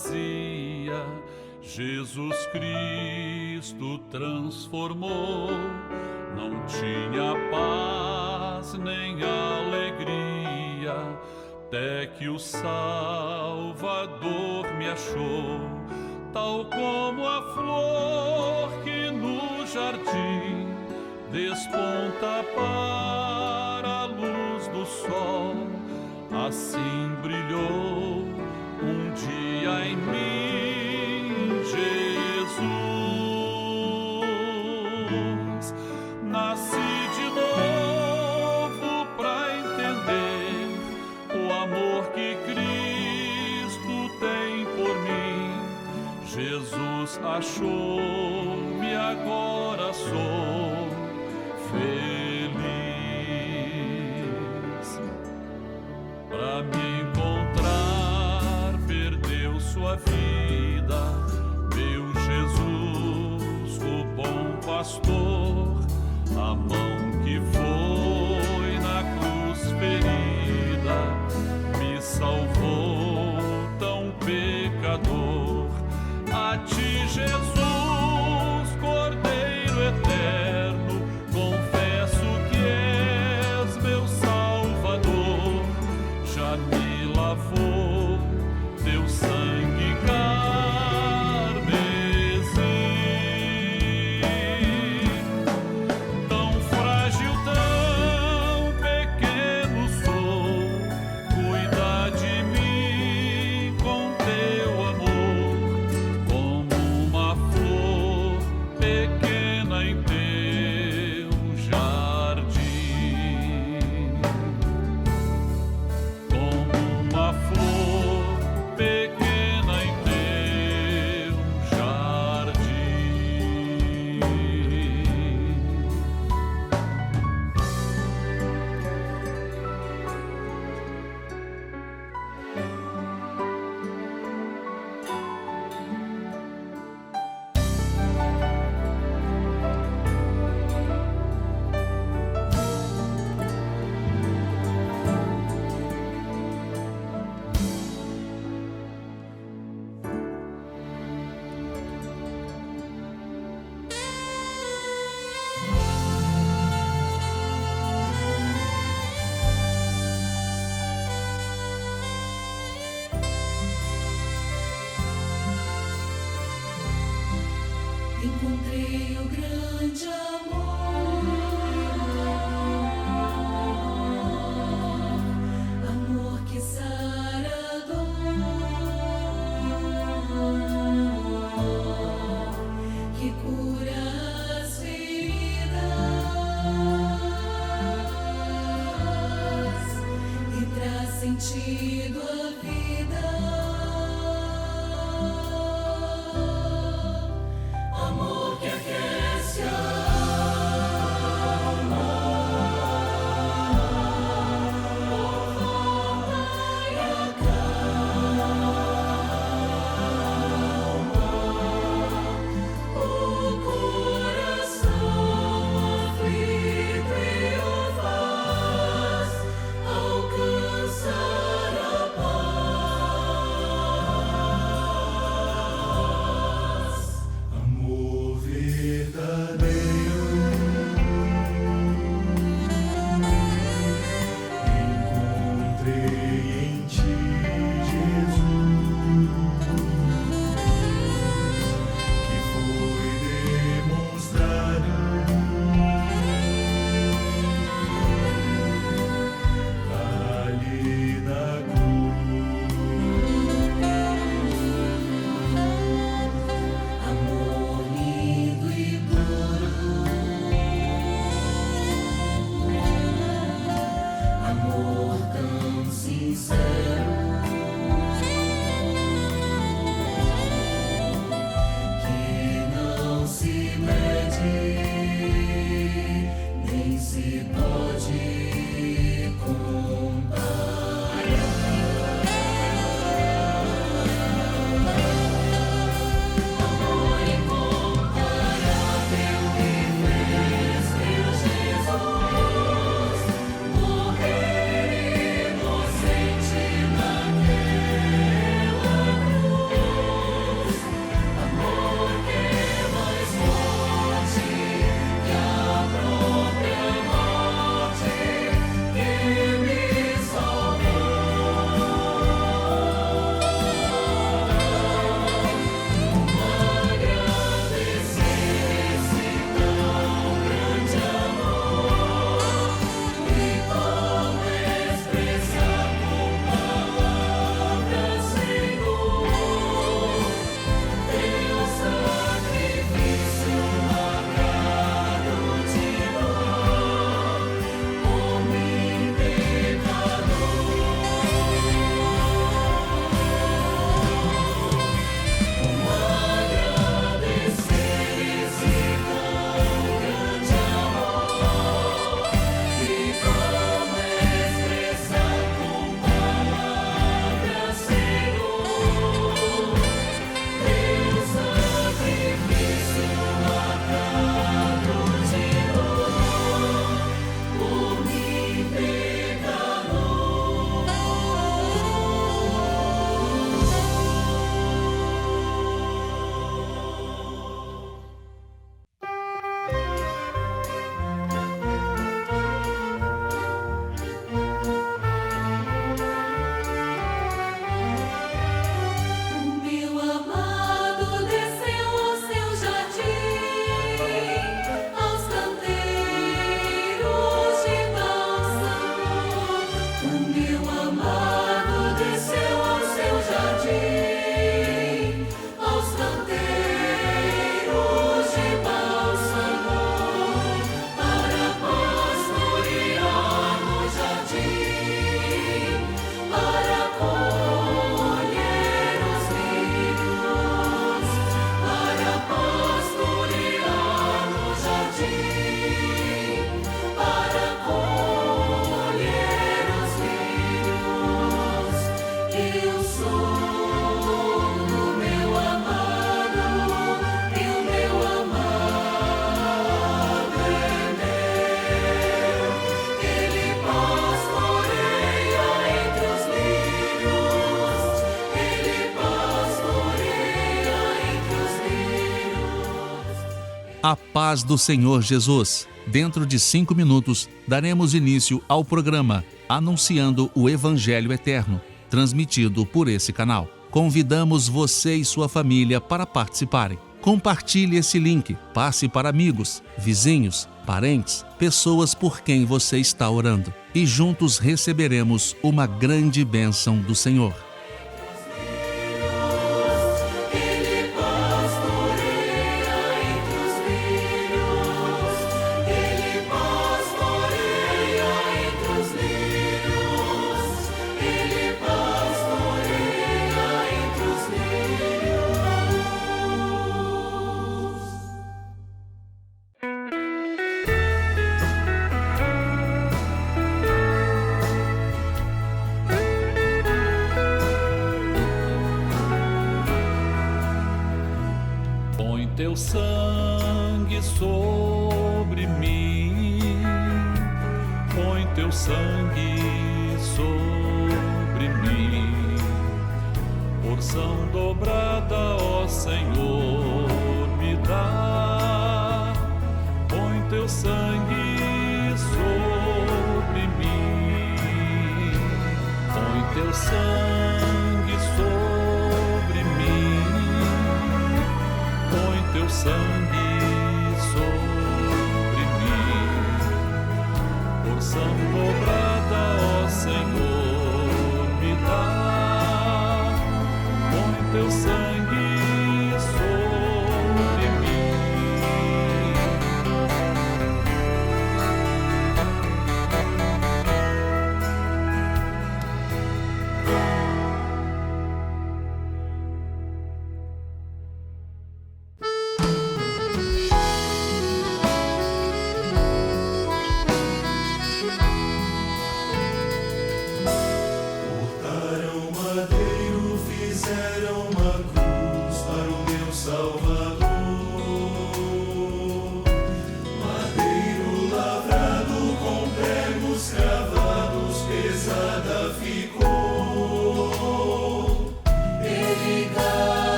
vazia, Jesus Cristo transformou. Não tinha paz nem alegria, até que o Salvador me achou. Tal como a flor que no jardim desponta para a luz do sol, assim brilhou um dia em mim Jesus. Nasci de novo pra entender o amor que Cristo tem por mim. Jesus achou-me, agora sou feliz. Pra me encontrar, perdeu sua vida, meu Jesus, o bom pastor. A mão que foi na cruz ferida me salvou, tão pecador. A ti, Jesus, Cordeiro eterno, confesso que és meu Salvador. Já me lavou teu sangue carmesim. Tão frágil, tão pequeno sou, cuida de mim com teu amor, como uma flor pequena em teu jardim. Como uma flor pequena em teu jardim. Encontrei o grande amor, amor que sara a dor, que cura as feridas e traz sentido à vida. Amor que aquece a alma, conforta e acalma o coração aflito e o faz alcançar a paz. A paz do Senhor Jesus. Dentro de 5 minutos, daremos início ao programa Anunciando o Evangelho Eterno, transmitido por esse canal. Convidamos você e sua família para participarem. Compartilhe esse link, passe para amigos, vizinhos, parentes, pessoas por quem você está orando. E juntos receberemos uma grande bênção do Senhor. Teu sangue sobre mim, põe teu sangue sobre mim, porção dobrada, ó Senhor, me dá, põe teu sangue sobre mim, põe teu sangue sobre mim, põe teu sangue sobre mim, porção dobrada, ó Senhor, me dá, põe teu sangue sobre mim.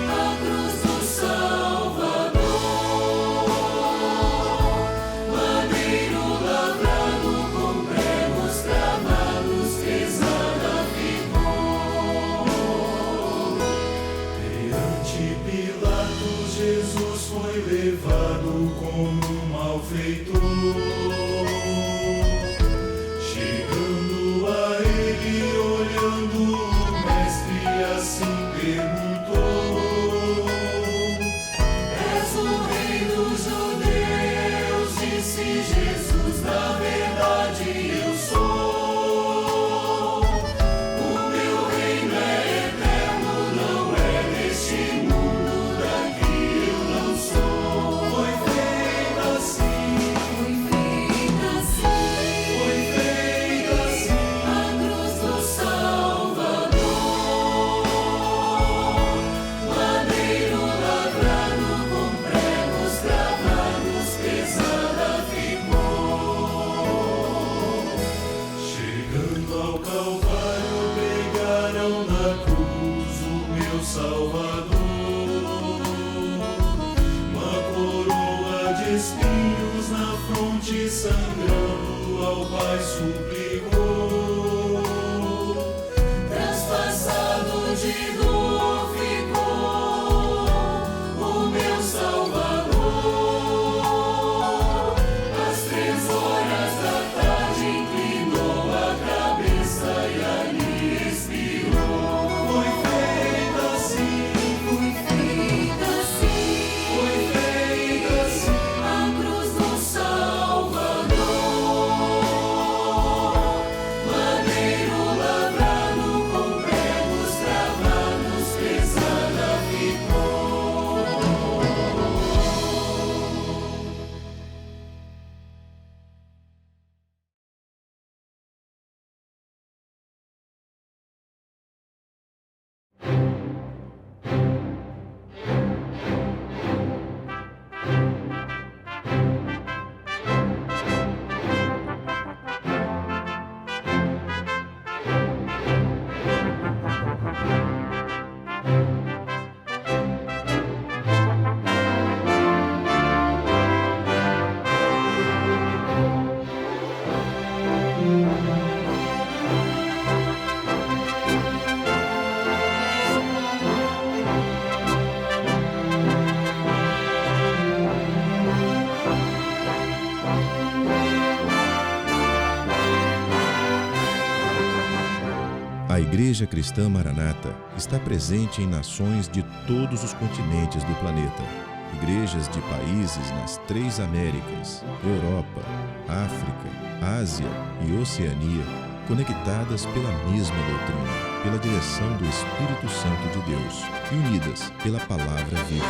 A cruz do Salvador. Igreja Cristã Maranata está presente em nações de todos os continentes do planeta. Igrejas de países nas 3 Américas, Europa, África, Ásia e Oceania, conectadas pela mesma doutrina, pela direção do Espírito Santo de Deus e unidas pela Palavra Viva.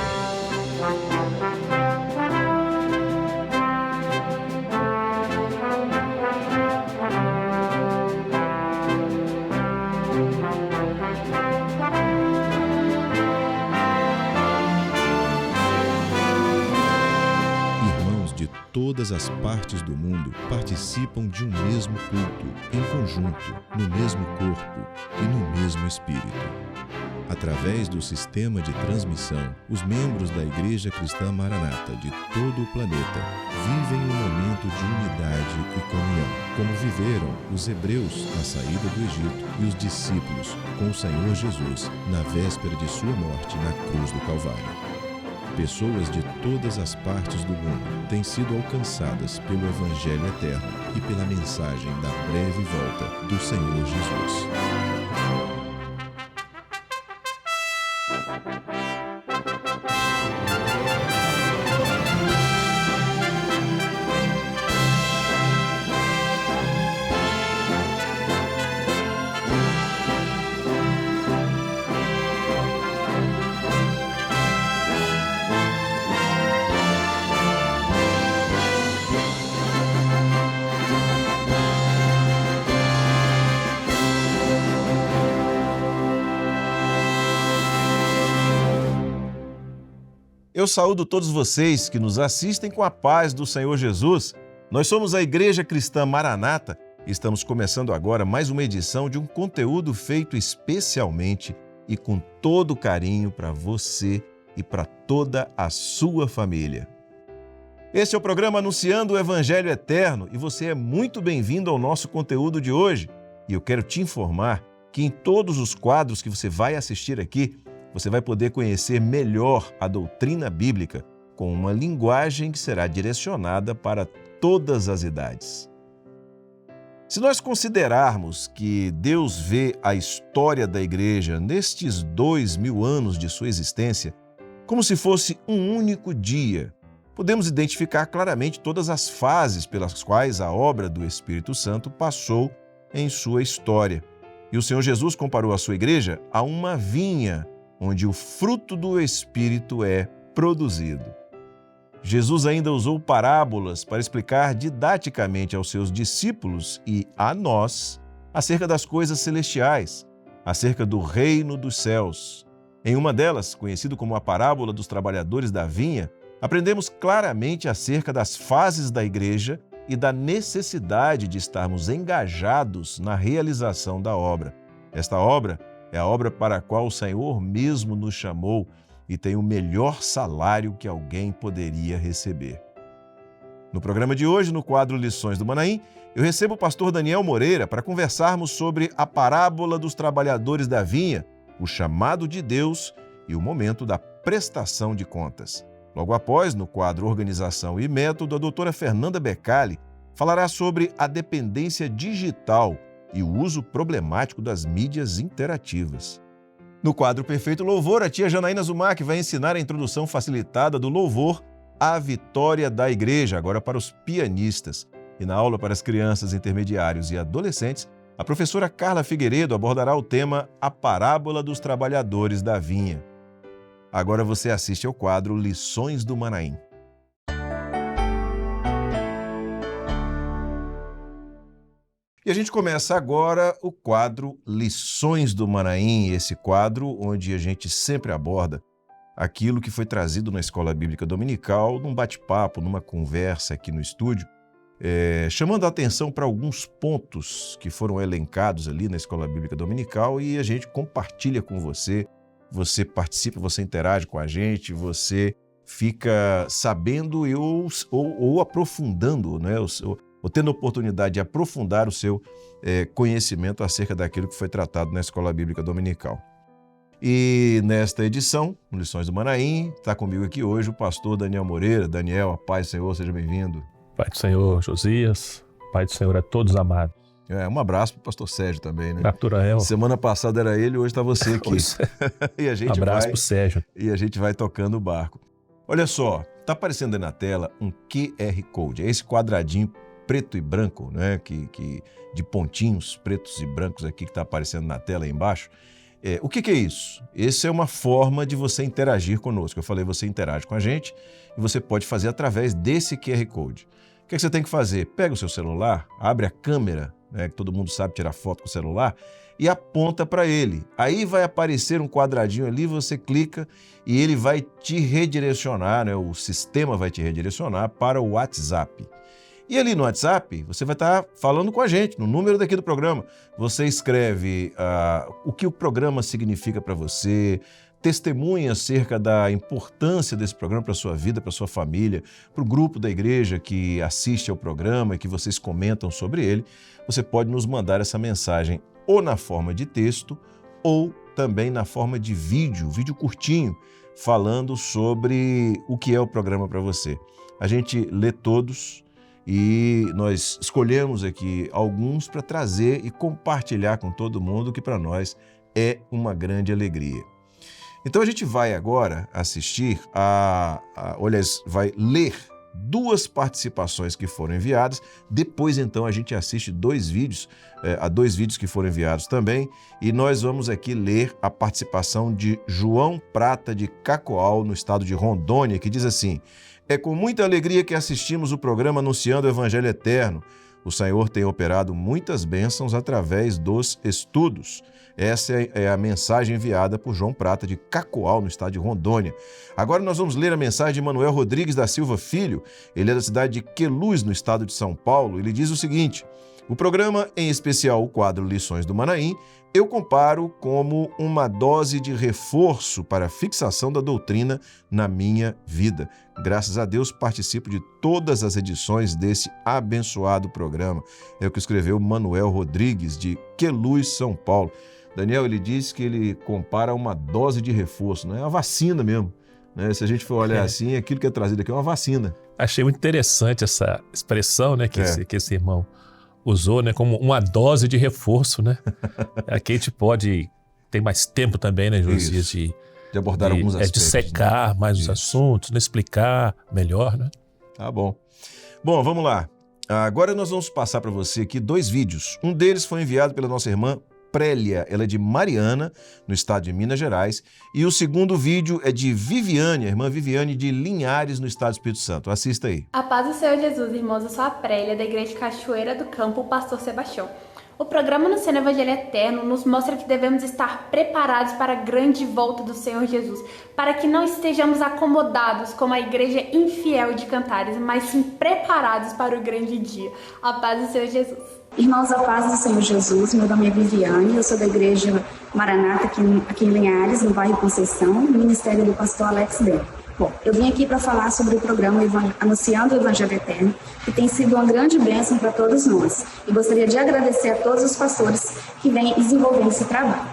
Todas as partes do mundo participam de um mesmo culto, em conjunto, no mesmo corpo e no mesmo Espírito. Através do sistema de transmissão, os membros da Igreja Cristã Maranata de todo o planeta vivem um momento de unidade e comunhão, como viveram os hebreus na saída do Egito e os discípulos com o Senhor Jesus na véspera de sua morte na cruz do Calvário. Pessoas de todas as partes do mundo têm sido alcançadas pelo Evangelho eterno e pela mensagem da breve volta do Senhor Jesus. Eu saúdo todos vocês que nos assistem com a paz do Senhor Jesus. Nós somos a Igreja Cristã Maranata e estamos começando agora mais uma edição de um conteúdo feito especialmente e com todo carinho para você e para toda a sua família. Este é o programa Anunciando o Evangelho Eterno e você é muito bem-vindo ao nosso conteúdo de hoje. E eu quero te informar que em todos os quadros que você vai assistir aqui, você vai poder conhecer melhor a doutrina bíblica com uma linguagem que será direcionada para todas as idades. Se nós considerarmos que Deus vê a história da igreja nestes 2000 anos de sua existência como se fosse um único dia, podemos identificar claramente todas as fases pelas quais a obra do Espírito Santo passou em sua história. E o Senhor Jesus comparou a sua igreja a uma vinha onde o fruto do Espírito é produzido. Jesus ainda usou parábolas para explicar didaticamente aos seus discípulos e a nós acerca das coisas celestiais, acerca do reino dos céus. Em uma delas, conhecido como a parábola dos trabalhadores da vinha, aprendemos claramente acerca das fases da igreja e da necessidade de estarmos engajados na realização da obra. Esta obra é a obra para a qual o Senhor mesmo nos chamou e tem o melhor salário que alguém poderia receber. No programa de hoje, no quadro Lições do Manaim, eu recebo o pastor Daniel Moreira para conversarmos sobre a parábola dos trabalhadores da vinha, o chamado de Deus e o momento da prestação de contas. Logo após, no quadro Organização e Método, a doutora Fernanda Becali falará sobre a dependência digital e o uso problemático das mídias interativas. No quadro Perfeito Louvor, a tia Janaína Zumac vai ensinar a introdução facilitada do louvor à vitória da igreja, agora para os pianistas. E na aula para as crianças, intermediários e adolescentes, a professora Carla Figueiredo abordará o tema A Parábola dos Trabalhadores da Vinha. Agora você assiste ao quadro Lições do Manaim. E a gente começa agora o quadro Lições do Manaim, esse quadro onde a gente sempre aborda aquilo que foi trazido na Escola Bíblica Dominical, num bate-papo, numa conversa aqui no estúdio, chamando a atenção para alguns pontos que foram elencados ali na Escola Bíblica Dominical e a gente compartilha com você, você participa, você interage com a gente, você fica sabendo ou aprofundando, né, ou tendo a oportunidade de aprofundar o seu conhecimento acerca daquilo que foi tratado na Escola Bíblica Dominical. E nesta edição, Lições do Manaim, está comigo aqui hoje o pastor Daniel Moreira. Daniel, a paz do Senhor, seja bem-vindo. Pai do Senhor, Josias, Pai do Senhor a todos amados. Um abraço para o pastor Sérgio também, né? Naturael. Semana passada era ele, hoje está você aqui. E a gente Abraço para o Sérgio. E a gente vai tocando o barco. Olha só, está aparecendo aí na tela um QR Code. É esse quadradinho preto e branco, né? De pontinhos pretos e brancos aqui que está aparecendo na tela aí embaixo. O que é isso? Essa é uma forma de você interagir conosco. Eu falei, você interage com a gente e você pode fazer através desse QR Code. O que você tem que fazer? Pega o seu celular, abre a câmera, né, que todo mundo sabe tirar foto com o celular, e aponta para ele. Aí vai aparecer um quadradinho ali, você clica e ele vai te redirecionar, né, o sistema vai te redirecionar para o WhatsApp. E ali no WhatsApp, você vai estar falando com a gente, no número daqui do programa. Você escreve o que o programa significa para você, testemunha acerca da importância desse programa para a sua vida, para a sua família, para o grupo da igreja que assiste ao programa e que vocês comentam sobre ele. Você pode nos mandar essa mensagem ou na forma de texto ou também na forma de vídeo curtinho, falando sobre o que é o programa para você. A gente lê todos e nós escolhemos aqui alguns para trazer e compartilhar com todo mundo, que para nós é uma grande alegria. Então a gente vai agora assistir vai ler 2 participações que foram enviadas. Depois, então, a gente assiste 2 vídeos, a 2 vídeos que foram enviados também. E nós vamos aqui ler a participação de João Prata de Cacoal, no estado de Rondônia, que diz assim: é com muita alegria que assistimos o programa Anunciando o Evangelho Eterno. O Senhor tem operado muitas bênçãos através dos estudos. Essa é a mensagem enviada por João Prata de Cacoal, no estado de Rondônia. Agora nós vamos ler a mensagem de Manuel Rodrigues da Silva Filho. Ele é da cidade de Queluz, no estado de São Paulo. Ele diz o seguinte: o programa, em especial o quadro Lições do Manaim, eu comparo como uma dose de reforço para a fixação da doutrina na minha vida. Graças a Deus, participo de todas as edições desse abençoado programa. É o que escreveu Manuel Rodrigues, de Queluz, São Paulo. Daniel, ele diz que ele compara uma dose de reforço, né? É uma vacina mesmo, né? Se a gente for olhar assim, aquilo que é trazido aqui é uma vacina. Achei muito interessante essa expressão, né, que esse irmão usou, né, como uma dose de reforço, né? Aqui a gente pode ter mais tempo também, né, Josias, de abordar alguns aspectos. De secar, né, mais os assuntos, né, explicar melhor, né? Tá bom. Bom, vamos lá. Agora nós vamos passar para você aqui 2 vídeos. Um deles foi enviado pela nossa irmã Prélia, ela é de Mariana, no estado de Minas Gerais, e o segundo vídeo é de Viviane, a irmã Viviane de Linhares, no estado do Espírito Santo. Assista aí. A paz do Senhor Jesus, irmãos, eu sou a Prélia, da Igreja Cachoeira do Campo, o pastor Sebastião. O programa Anunciando o Evangelho Eterno nos mostra que devemos estar preparados para a grande volta do Senhor Jesus, para que não estejamos acomodados como a igreja infiel de Cantares, mas sim preparados para o grande dia. A paz do Senhor Jesus. Irmãos, a paz do Senhor Jesus, meu nome é Viviane, eu sou da Igreja Maranata aqui em Linhares, no bairro Conceição, no ministério do pastor Alex Bell. Bom, eu vim aqui para falar sobre o programa Anunciando o Evangelho Eterno, que tem sido uma grande bênção para todos nós. E gostaria de agradecer a todos os pastores que vêm desenvolvendo esse trabalho.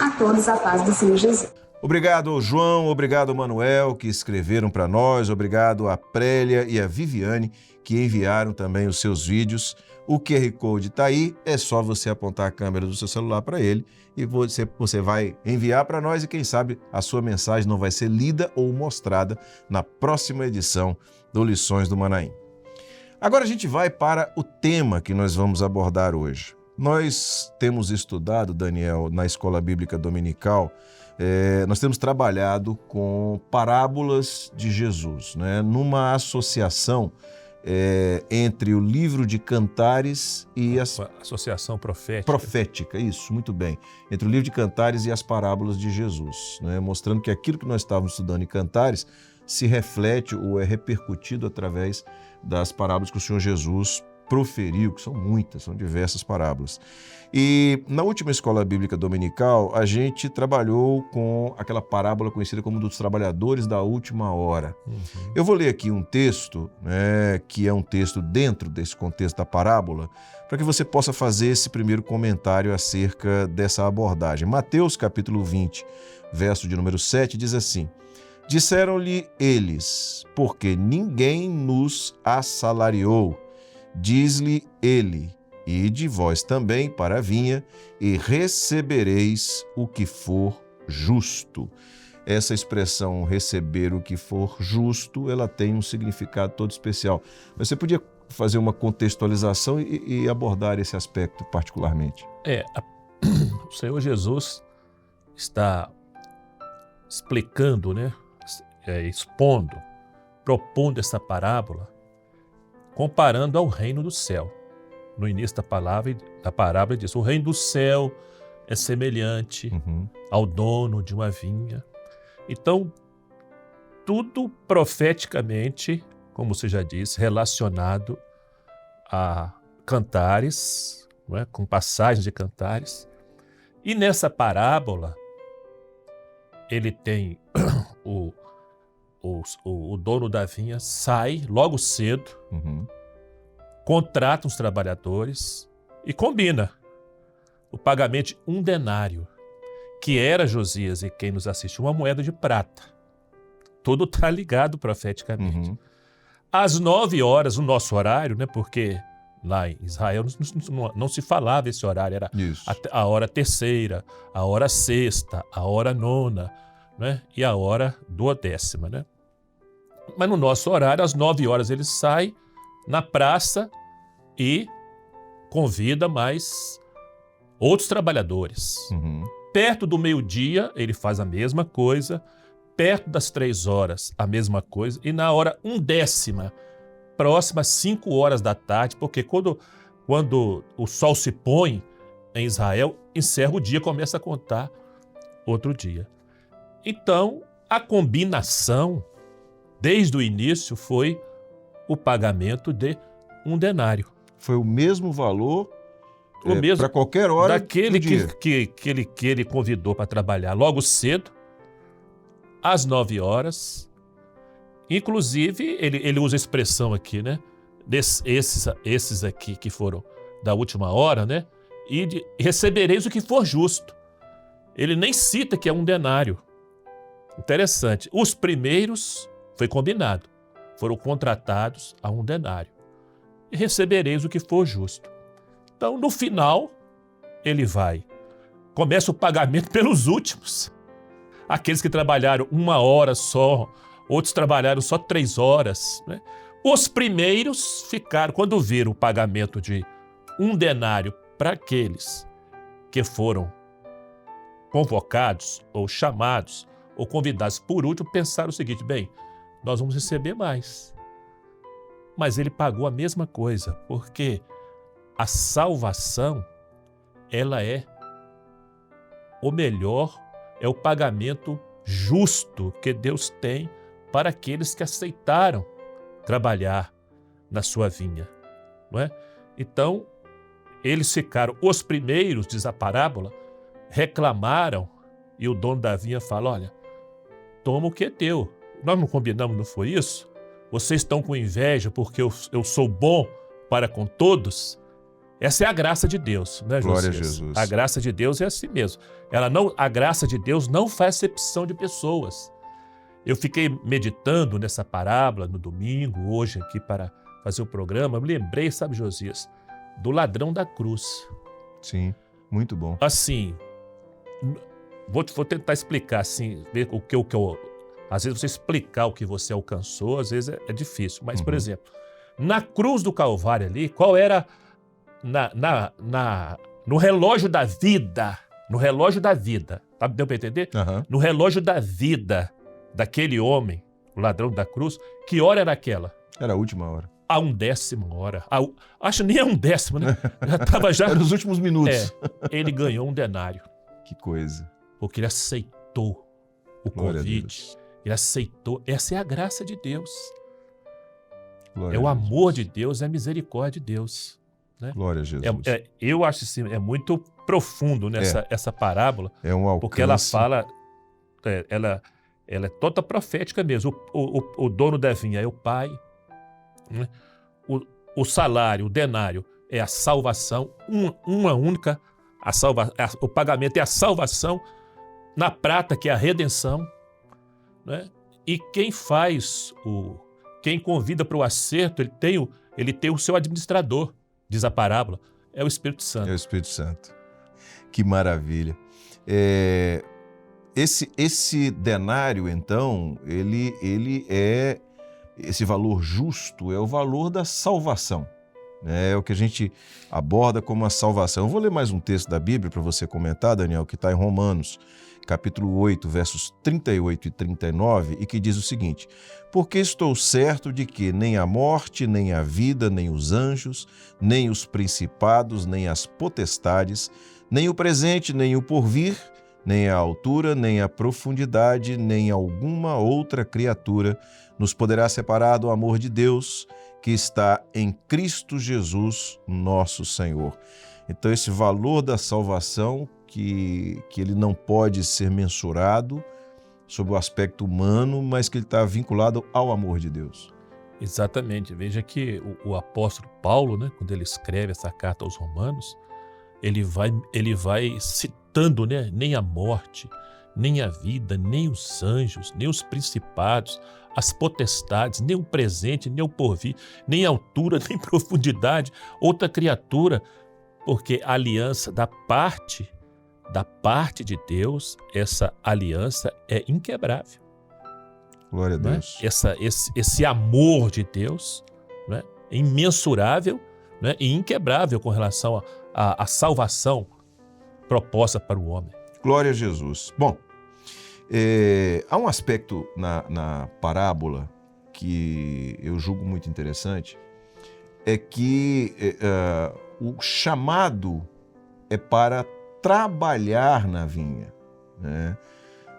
A todos a paz do Senhor Jesus. Obrigado, João, obrigado, Manuel, que escreveram para nós, obrigado a Prélia e a Viviane, que enviaram também os seus vídeos. O QR Code está aí, é só você apontar a câmera do seu celular para ele e você vai enviar para nós e quem sabe a sua mensagem não vai ser lida ou mostrada na próxima edição do Lições do Manaim. Agora a gente vai para o tema que nós vamos abordar hoje. Nós temos estudado, Daniel, na Escola Bíblica Dominical, nós temos trabalhado com parábolas de Jesus, né? Numa associação entre o livro de Cantares e as... Associação profética. Profética, isso, muito bem. Entre o livro de Cantares e as parábolas de Jesus, né? Mostrando que aquilo que nós estávamos estudando em Cantares se reflete ou é repercutido através das parábolas que o Senhor Jesus proferiu, que são muitas, são diversas parábolas. E na última Escola Bíblica Dominical, a gente trabalhou com aquela parábola conhecida como dos trabalhadores da última hora. Eu vou ler aqui um texto, né, que é um texto dentro desse contexto da parábola, para que você possa fazer esse primeiro comentário acerca dessa abordagem. Mateus capítulo 20, verso de número 7, diz assim: disseram-lhe eles, porque ninguém nos assalariou. Diz-lhe ele, Ide vós também para a vinha e recebereis o que for justo. Essa expressão receber o que for justo, ela tem um significado todo especial. Mas você podia fazer uma contextualização e abordar esse aspecto particularmente? O Senhor Jesus está explicando, né? Expondo, propondo essa parábola, comparando ao reino do céu. No início da parábola diz: o reino do céu é semelhante ao dono de uma vinha. Então, tudo profeticamente, como você já disse, relacionado a cantares, não é? Com passagens de cantares. E nessa parábola, ele tem o dono da vinha sai logo cedo, contrata os trabalhadores e combina o pagamento de 1 denário, que era, Josias, e quem nos assiste, uma moeda de prata. Tudo está ligado profeticamente. Às 9 horas, o nosso horário, né? Porque lá em Israel não se falava esse horário, era a hora terceira, a hora sexta, a hora nona, né? E a hora 12ª, né? Mas no nosso horário, às 9 horas, ele sai na praça e convida mais outros trabalhadores. Perto do meio-dia, ele faz a mesma coisa. Perto das 3 horas, a mesma coisa. E na hora 1/10, próxima às 5 horas da tarde, porque quando o sol se põe em Israel, encerra o dia, começa a contar outro dia. Então, a combinação, desde o início, foi o pagamento de 1 denário. Foi o mesmo valor mesmo para qualquer hora daquele do dia. que ele convidou para trabalhar logo cedo, às 9 horas. Inclusive, ele usa a expressão aqui, né? Esses aqui que foram da última hora, né? E recebereis o que for justo. Ele nem cita que é 1 denário. Interessante. Os primeiros, foi combinado, foram contratados a 1 denário. E recebereis o que for justo. Então, no final, começa o pagamento pelos últimos. Aqueles que trabalharam 1 hora só, outros trabalharam só 3 horas, né? Os primeiros ficaram, quando viram o pagamento de 1 denário para aqueles que foram convocados, ou chamados, ou convidados por último, pensaram o seguinte: bem, nós vamos receber mais. Mas ele pagou a mesma coisa, porque a salvação, ela é o melhor, é o pagamento justo que Deus tem para aqueles que aceitaram trabalhar na sua vinha, não é? Então, eles ficaram, os primeiros, diz a parábola, reclamaram, e o dono da vinha fala: olha, toma o que é teu. Nós não combinamos, não foi isso? Vocês estão com inveja porque eu sou bom para com todos? Essa é a graça de Deus, né, Josias? Glória a Jesus. A graça de Deus é assim mesmo. A graça de Deus não faz acepção de pessoas. Eu fiquei meditando nessa parábola no domingo, hoje aqui para fazer o programa. Eu me lembrei, sabe, Josias, do ladrão da cruz. Sim, muito bom. Assim, vou tentar explicar, assim, ver o que eu... Às vezes você explicar o que você alcançou, às vezes é difícil. Mas, por exemplo, na cruz do Calvário ali, qual era... no relógio da vida, tá? Deu para entender? No relógio da vida daquele homem, o ladrão da cruz, que hora era aquela? Era a última hora. A 1/10 hora. Acho nem a 1/10, né? Já Era os últimos minutos. Ele ganhou 1 denário. Que coisa. Porque ele aceitou o convite. Ele aceitou. Essa é a graça de Deus. Glória é o a amor de Deus, é a misericórdia de Deus. Né? Glória a Jesus. Eu acho assim, é muito profundo essa parábola, é um alcance. Porque ela fala, ela é toda profética mesmo. O dono da vinha é o pai, né? O salário, o denário é a salvação, uma única, o pagamento é a salvação, na prata que é a redenção, né? E quem quem convida para o acerto, ele tem o seu administrador. Diz a parábola, é o Espírito Santo. É o Espírito Santo. Que maravilha. Esse denário, então, ele é esse valor justo, é o valor da salvação. É o que a gente aborda como a salvação. Eu vou ler mais um texto da Bíblia para você comentar, Daniel, que está em Romanos, capítulo 8, versos 38 e 39, e que diz o seguinte: porque estou certo de que nem a morte, nem a vida, nem os anjos, nem os principados, nem as potestades, nem o presente, nem o porvir, nem a altura, nem a profundidade, nem alguma outra criatura nos poderá separar do amor de Deus que está em Cristo Jesus, nosso Senhor. Então, esse valor da salvação, que ele não pode ser mensurado sob o aspecto humano, mas que ele está vinculado ao amor de Deus. Exatamente. Veja que o apóstolo Paulo, né, quando ele escreve essa carta aos Romanos, ele vai citando, né, nem a morte, nem a vida, nem os anjos, nem os principados, as potestades, nem o presente, nem o porvir, nem altura, nem profundidade, outra criatura, porque a aliança da parte de Deus, essa aliança é inquebrável. Glória a Deus. Né? Esse amor de Deus, né, é imensurável, né, e inquebrável com relação à salvação proposta para o homem. Glória a Jesus. Bom, há um aspecto na parábola que eu julgo muito interessante, é que o chamado é para trabalhar na vinha, né?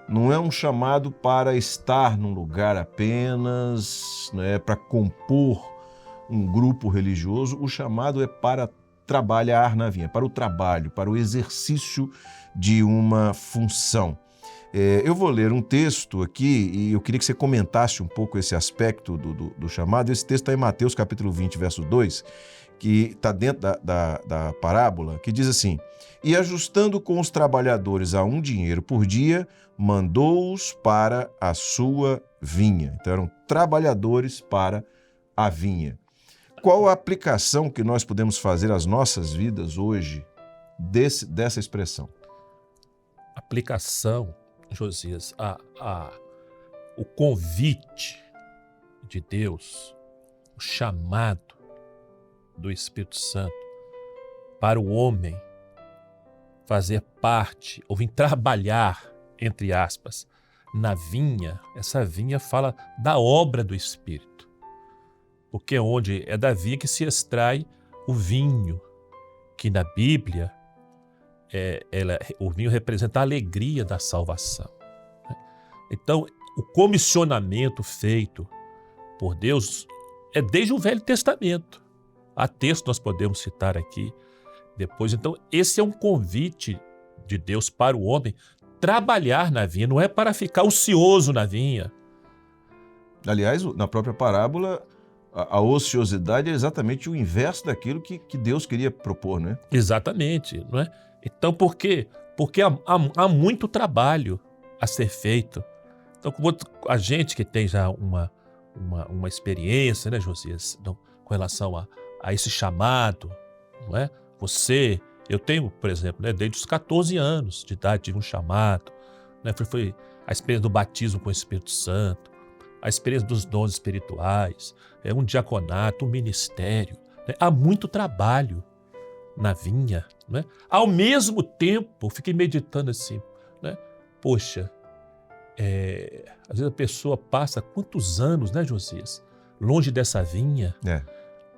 Não é um chamado para estar num lugar apenas, né, para compor um grupo religioso. O chamado é para trabalhar na vinha, para o trabalho, para o exercício de uma função. Eu vou ler um texto aqui e eu queria que você comentasse um pouco esse aspecto do chamado. Esse texto está em Mateus capítulo 20, verso 2, que está dentro da parábola, que diz assim: e ajustando com os trabalhadores a um dinheiro por dia, mandou-os para a sua vinha. Então eram trabalhadores para a vinha. Qual a aplicação que nós podemos fazer às nossas vidas hoje dessa expressão? Aplicação, Josias, o convite de Deus, o chamado do Espírito Santo para o homem fazer parte, ou vir trabalhar, entre aspas, na vinha. Essa vinha fala da obra do Espírito, porque é da vinha que se extrai o vinho, que na Bíblia o vinho representa a alegria da salvação. Então, o comissionamento feito por Deus é desde o Velho Testamento. Há texto nós podemos citar aqui depois. Então, esse é um convite de Deus para o homem trabalhar na vinha, não é para ficar ocioso na vinha. Aliás, na própria parábola, a ociosidade é exatamente o inverso daquilo que Deus queria propor, né? Exatamente, não é? Então, por quê? Porque há muito trabalho a ser feito. Então, como a gente que tem já uma experiência, né, Josias, com relação a esse chamado, não é? Eu tenho, por exemplo, né, desde os 14 anos de idade, tive um chamado, né? Foi a experiência do batismo com o Espírito Santo, a experiência dos dons espirituais, um diaconato, um ministério, né? Há muito trabalho na vinha, né? Ao mesmo tempo, fiquei meditando assim, né? Poxa, às vezes a pessoa passa quantos anos, né, Josias, longe dessa vinha,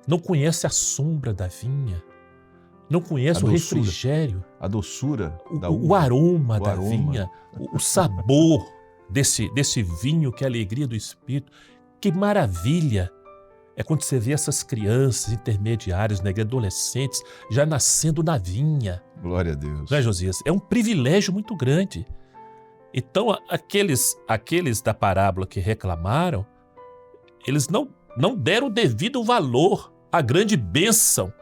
não conhece a sombra da vinha, não conhece o refrigério, a doçura, o aroma da vinha, o sabor desse vinho que é a alegria do Espírito. Que maravilha é quando você vê essas crianças intermediárias, né, adolescentes, já nascendo na vinha. Glória a Deus. Não é, Josias? É um privilégio muito grande. Então, aqueles da parábola que reclamaram, eles não deram o devido valor à grande bênção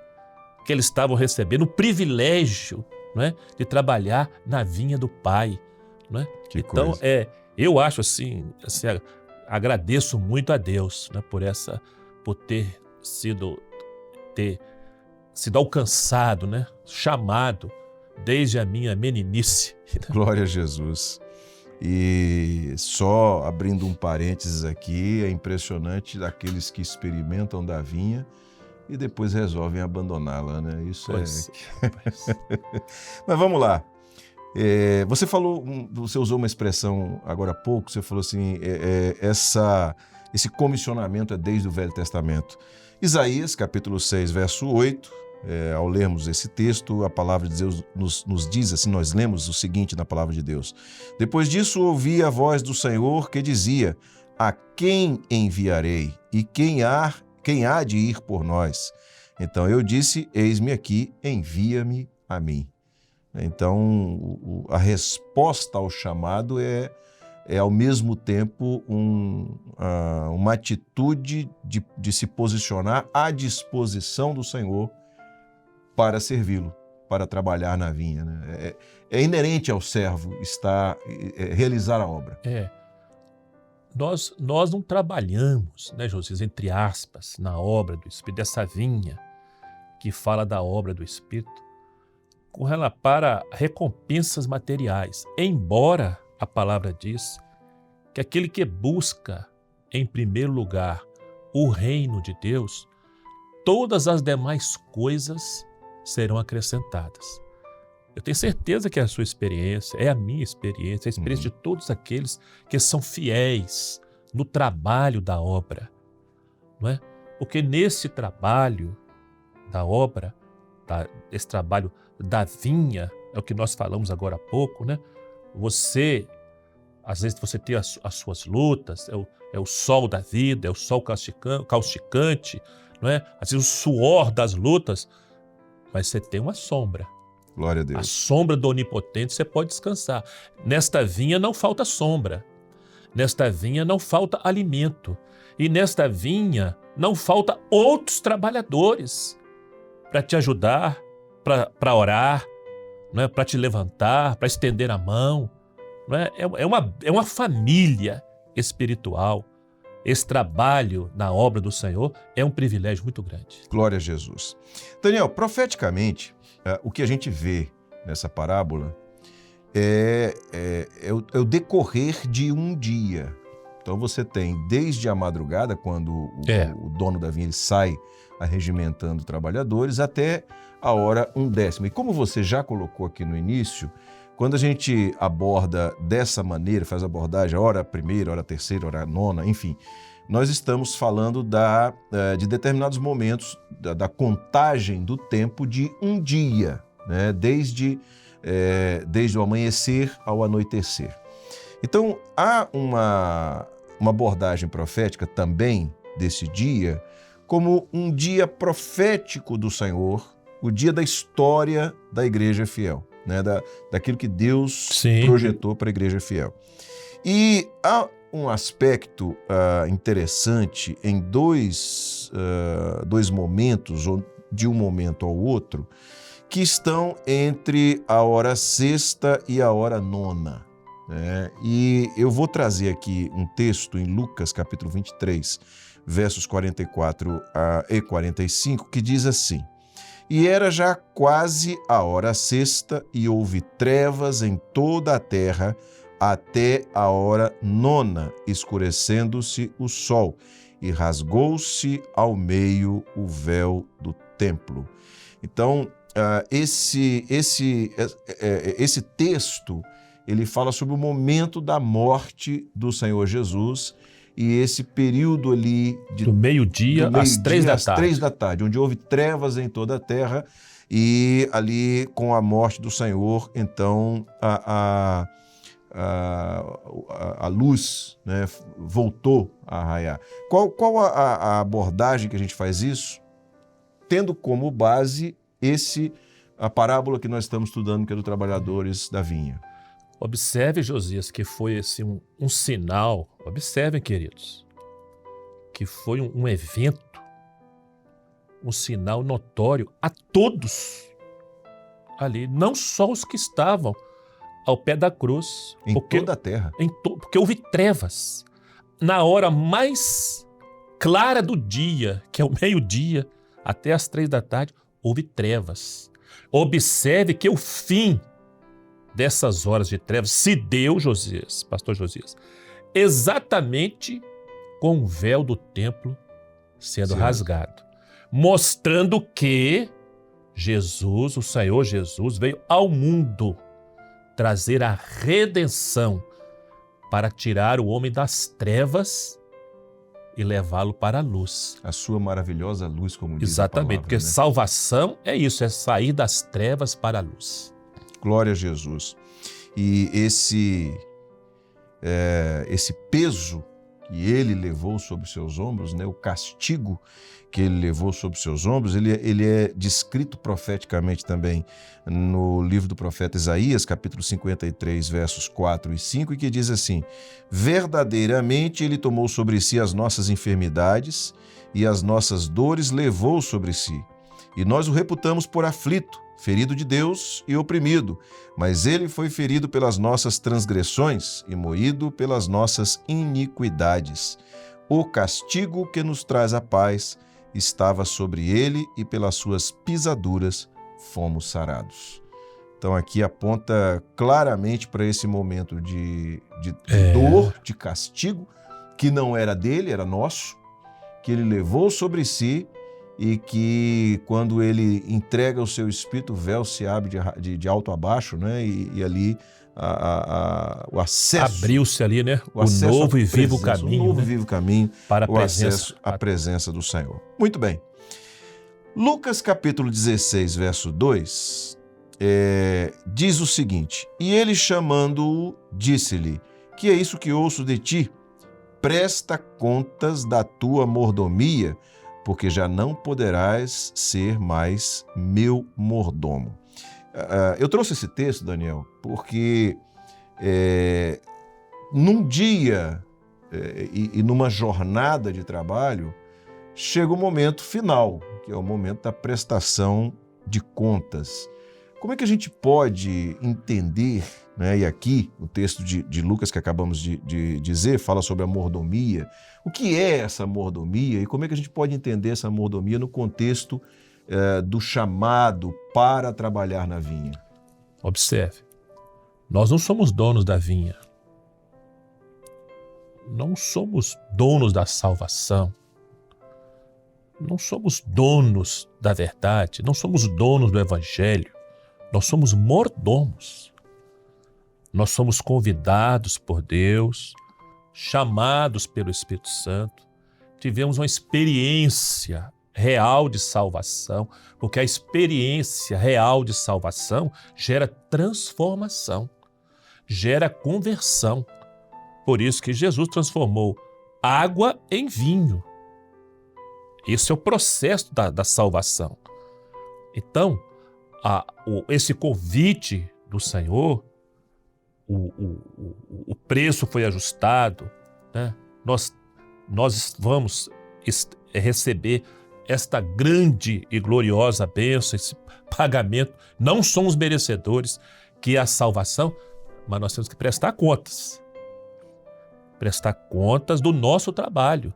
que eles estavam recebendo, o privilégio, não é, de trabalhar na vinha do Pai. Não é? Então, eu acho assim, agradeço muito a Deus, né, por ter sido alcançado, né? Chamado desde a minha meninice. Glória a Jesus. E só abrindo um parênteses aqui, é impressionante daqueles que experimentam da vinha e depois resolvem abandoná-la, né? Isso Pois Mas vamos lá. Você usou uma expressão agora há pouco, você falou assim, esse comissionamento é desde o Velho Testamento. Isaías, capítulo 6, verso 8, ao lermos esse texto, a palavra de Deus nos diz assim, nós lemos o seguinte na palavra de Deus. Depois disso ouvi a voz do Senhor que dizia, a quem enviarei e quem há de ir por nós? Então eu disse, eis-me aqui, envia-me a mim. Então a resposta ao chamado é ao mesmo tempo uma atitude de se posicionar à disposição do Senhor para servi-lo, para trabalhar na vinha. Né? É inerente ao servo realizar a obra. Nós não trabalhamos, né, Josias, entre aspas, na obra do Espírito, dessa vinha que fala da obra do Espírito, com relação para recompensas materiais, embora a palavra diz que aquele que busca, em primeiro lugar, o reino de Deus, todas as demais coisas serão acrescentadas. Eu tenho certeza que é a sua experiência, é a minha experiência, a experiência de todos aqueles que são fiéis no trabalho da obra. Não é? Porque nesse trabalho da obra, esse trabalho da vinha, é o que nós falamos agora há pouco, né? Às vezes você tem as suas lutas, é o sol da vida, é o sol causticante, não é? Às vezes o suor das lutas, mas você tem uma sombra. Glória a Deus. A sombra do Onipotente você pode descansar. Nesta vinha não falta sombra. Nesta vinha não falta alimento. E nesta vinha não falta outros trabalhadores para te ajudar, para orar, não é? Para te levantar, para estender a mão. Não é? É uma família espiritual. Esse trabalho na obra do Senhor é um privilégio muito grande. Glória a Jesus. Daniel, profeticamente, o que a gente vê nessa parábola é o decorrer de um dia. Então você tem desde a madrugada, quando o dono da vinha ele sai arregimentando trabalhadores, até a hora 1/10. E como você já colocou aqui no início, quando a gente aborda dessa maneira, faz a abordagem hora primeira, hora terceira, hora nona, enfim, nós estamos falando de determinados momentos da contagem do tempo de um dia, né? Desde o amanhecer ao anoitecer. Então, há uma abordagem profética também desse dia como um dia profético do Senhor, o dia da história da igreja fiel, né? Daquilo que Deus projetou para a igreja fiel. E há um aspecto interessante em dois momentos, ou de um momento ao outro, que estão entre a hora sexta e a hora nona. Né? E eu vou trazer aqui um texto em Lucas, capítulo 23, versos 44 e 45, que diz assim: E era já quase a hora sexta, e houve trevas em toda a terra, até a hora nona, escurecendo-se o sol, e rasgou-se ao meio o véu do templo. Então, esse texto, ele fala sobre o momento da morte do Senhor Jesus e esse período ali do meio-dia às 3 da tarde, onde houve trevas em toda a terra, e ali com a morte do Senhor, então a luz, né, voltou a raiar. Qual a abordagem que a gente faz isso? Tendo como base a parábola que nós estamos estudando, que é do trabalhadores da vinha. Observe, Josias, que foi um sinal, observem, queridos, que foi um evento, um sinal notório a todos ali, não só os que estavam ao pé da cruz. Em toda a terra. Porque houve trevas. Na hora mais clara do dia, que é o meio-dia, até as 3 da tarde, houve trevas. Observe que o fim dessas horas de trevas se deu, Josias, pastor Josias, exatamente com o véu do templo sendo rasgado, mostrando que Jesus, o Senhor Jesus, veio ao mundo trazer a redenção para tirar o homem das trevas e levá-lo para a luz. A sua maravilhosa luz, como diz Exatamente, a palavra, porque né? salvação é isso, é sair das trevas para a luz. Glória a Jesus. E esse peso que ele levou sobre os seus ombros, né, o castigo que ele levou sobre os seus ombros, ele é descrito profeticamente também no livro do profeta Isaías, capítulo 53, versos 4 e 5, e que diz assim: verdadeiramente ele tomou sobre si as nossas enfermidades e as nossas dores levou sobre si. E nós o reputamos por aflito, ferido de Deus e oprimido, mas ele foi ferido pelas nossas transgressões e moído pelas nossas iniquidades. O castigo que nos traz a paz estava sobre ele e pelas suas pisaduras fomos sarados. Então aqui aponta claramente para esse momento de dor, de castigo, que não era dele, era nosso, que ele levou sobre si, e que quando ele entrega o seu espírito, o véu se abre de alto a baixo, né? E ali o acesso... Abriu-se ali, né? O novo e vivo caminho. O novo e né? vivo caminho, para a o acesso à presença do Senhor. Muito bem. Lucas capítulo 16, verso 2, diz o seguinte: e ele chamando-o, disse-lhe: que é isso que ouço de ti? Presta contas da tua mordomia, porque já não poderás ser mais meu mordomo. Eu trouxe esse texto, Daniel, porque num dia e numa jornada de trabalho, chega o momento final, que é o momento da prestação de contas. Como é que a gente pode entender, né, e aqui o texto de Lucas que acabamos de dizer fala sobre a mordomia. O que é essa mordomia e como é que a gente pode entender essa mordomia no contexto do chamado para trabalhar na vinha? Observe, nós não somos donos da vinha, não somos donos da salvação, não somos donos da verdade, não somos donos do evangelho, nós somos mordomos. Nós somos convidados por Deus, chamados pelo Espírito Santo, tivemos uma experiência real de salvação, porque a experiência real de salvação gera transformação, gera conversão. Por isso que Jesus transformou água em vinho. Esse é o processo da salvação. Então, esse convite do Senhor, o preço foi ajustado, né? Nós vamos receber esta grande e gloriosa bênção, esse pagamento. Não somos merecedores, que é a salvação, mas nós temos que prestar contas. Prestar contas do nosso trabalho.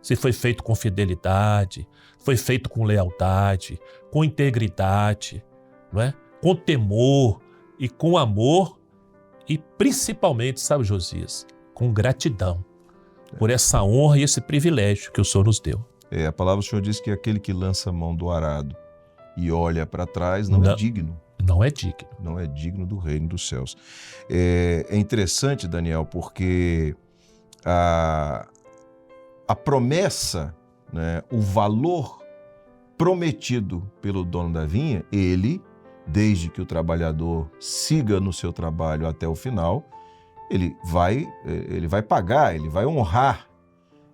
Se foi feito com fidelidade, foi feito com lealdade, com integridade, não é? Com temor e com amor e principalmente, sabe, Josias, com gratidão por essa honra e esse privilégio que o Senhor nos deu. A palavra do Senhor diz que aquele que lança a mão do arado e olha para trás não é digno. Não é digno. Não é digno do reino dos céus. É interessante, Daniel, porque a promessa, né, o valor prometido pelo dono da vinha, ele, desde que o trabalhador siga no seu trabalho até o final, ele vai pagar, ele vai honrar,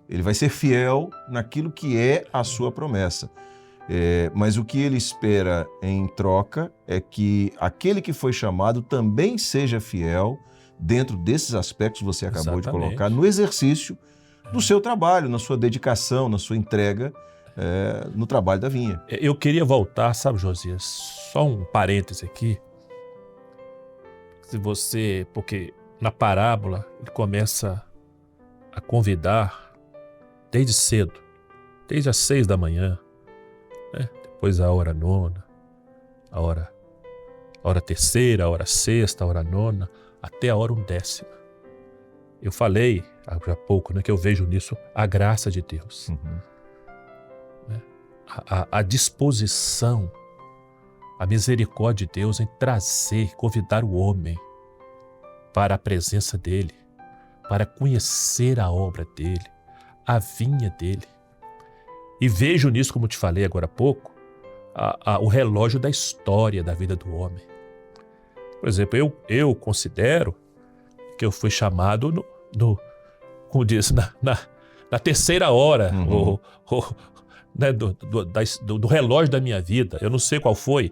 ele vai ser fiel naquilo que é a sua promessa. Mas o que ele espera em troca é que aquele que foi chamado também seja fiel dentro desses aspectos que você acabou de colocar, no exercício do seu trabalho, na sua dedicação, na sua entrega no trabalho da vinha. Eu queria voltar, sabe, Josias, só um parêntese aqui. Porque na parábola ele começa a convidar desde cedo, desde as 6 da manhã, né? depois a hora nona, a hora terceira, a hora sexta, a hora nona, até a hora undécima. Eu falei há pouco, né, que eu vejo nisso a graça de Deus. A disposição, a misericórdia de Deus em trazer, convidar o homem para a presença dele, para conhecer a obra dele, a vinha dele. E vejo nisso, como te falei agora há pouco, o relógio da história da vida do homem. Por exemplo, eu considero que eu fui chamado como diz, na terceira hora né, do relógio da minha vida. Eu não sei qual foi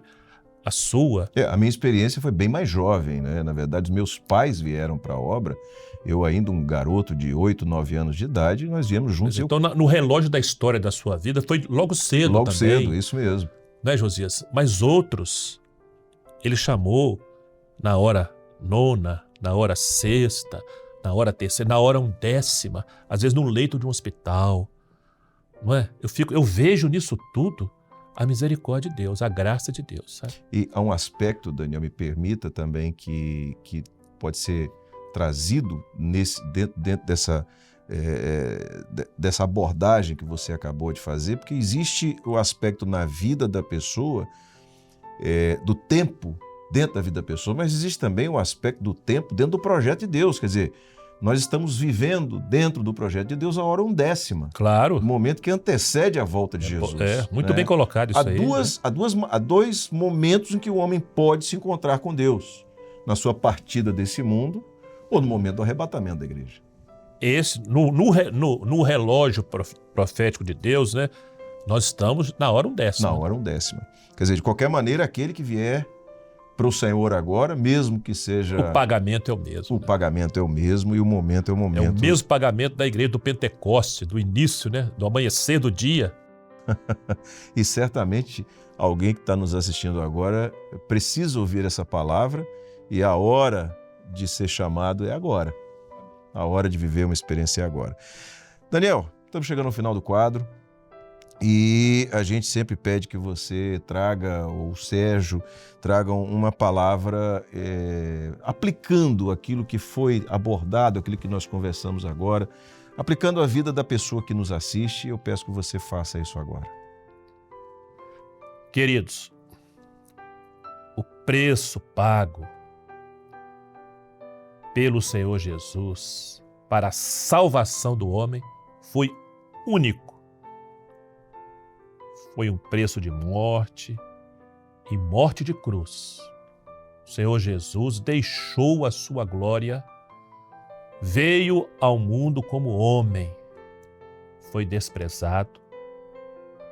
a sua. A minha experiência foi bem mais jovem, né? Na verdade, os meus pais vieram para a obra, eu ainda um garoto de 8, 9 anos de idade, nós viemos juntos. Então, no relógio da história da sua vida, foi logo cedo logo também. Logo cedo, isso mesmo. Né, Josias? Mas outros, ele chamou na hora nona, na hora sexta, na hora terceira, na hora undécima, às vezes no leito de um hospital. Não é? Eu vejo nisso tudo a misericórdia de Deus, a graça de Deus. Sabe? E há um aspecto, Daniel, me permita também, que pode ser trazido dentro dessa abordagem que você acabou de fazer, porque existe o aspecto na vida da pessoa, do tempo dentro da vida da pessoa, mas existe também o aspecto do tempo dentro do projeto de Deus. Quer dizer, nós estamos vivendo dentro do projeto de Deus a hora undécima. Claro. O momento que antecede a volta de Jesus. Muito bem colocado isso aí. Há dois momentos em que o homem pode se encontrar com Deus. Na sua partida desse mundo ou no momento do arrebatamento da igreja. No relógio profético de Deus, né, nós estamos na hora undécima. Na hora undécima. Quer dizer, de qualquer maneira, aquele que vier para o Senhor agora, mesmo que seja... O pagamento é o mesmo. O pagamento é o mesmo e o momento é o momento. É o mesmo pagamento da igreja do Pentecoste, do início, né, do amanhecer do dia. E certamente alguém que está nos assistindo agora precisa ouvir essa palavra e a hora de ser chamado é agora. A hora de viver uma experiência é agora. Daniel, estamos chegando ao final do quadro. E a gente sempre pede que você traga, ou o Sérgio, tragam uma palavra aplicando aquilo que foi abordado, aquilo que nós conversamos agora, aplicando a vida da pessoa que nos assiste. Eu peço que você faça isso agora. Queridos, o preço pago pelo Senhor Jesus para a salvação do homem foi único. Foi um preço de morte e morte de cruz. O Senhor Jesus deixou a sua glória, veio ao mundo como homem, foi desprezado,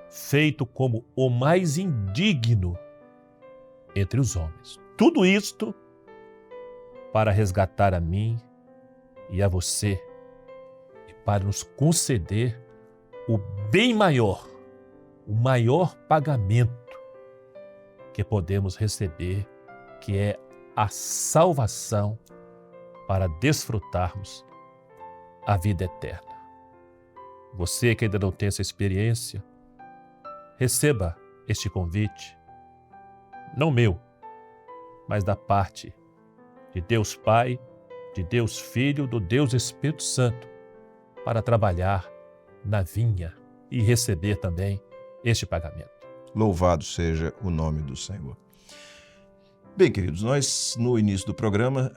feito como o mais indigno entre os homens. Tudo isto para resgatar a mim e a você e para nos conceder o bem maior, o maior pagamento que podemos receber, que é a salvação para desfrutarmos a vida eterna. Você que ainda não tem essa experiência, receba este convite, não meu, mas da parte de Deus Pai, de Deus Filho, do Deus Espírito Santo, para trabalhar na vinha e receber também este pagamento. Louvado seja o nome do Senhor. Bem, queridos, nós no início do programa,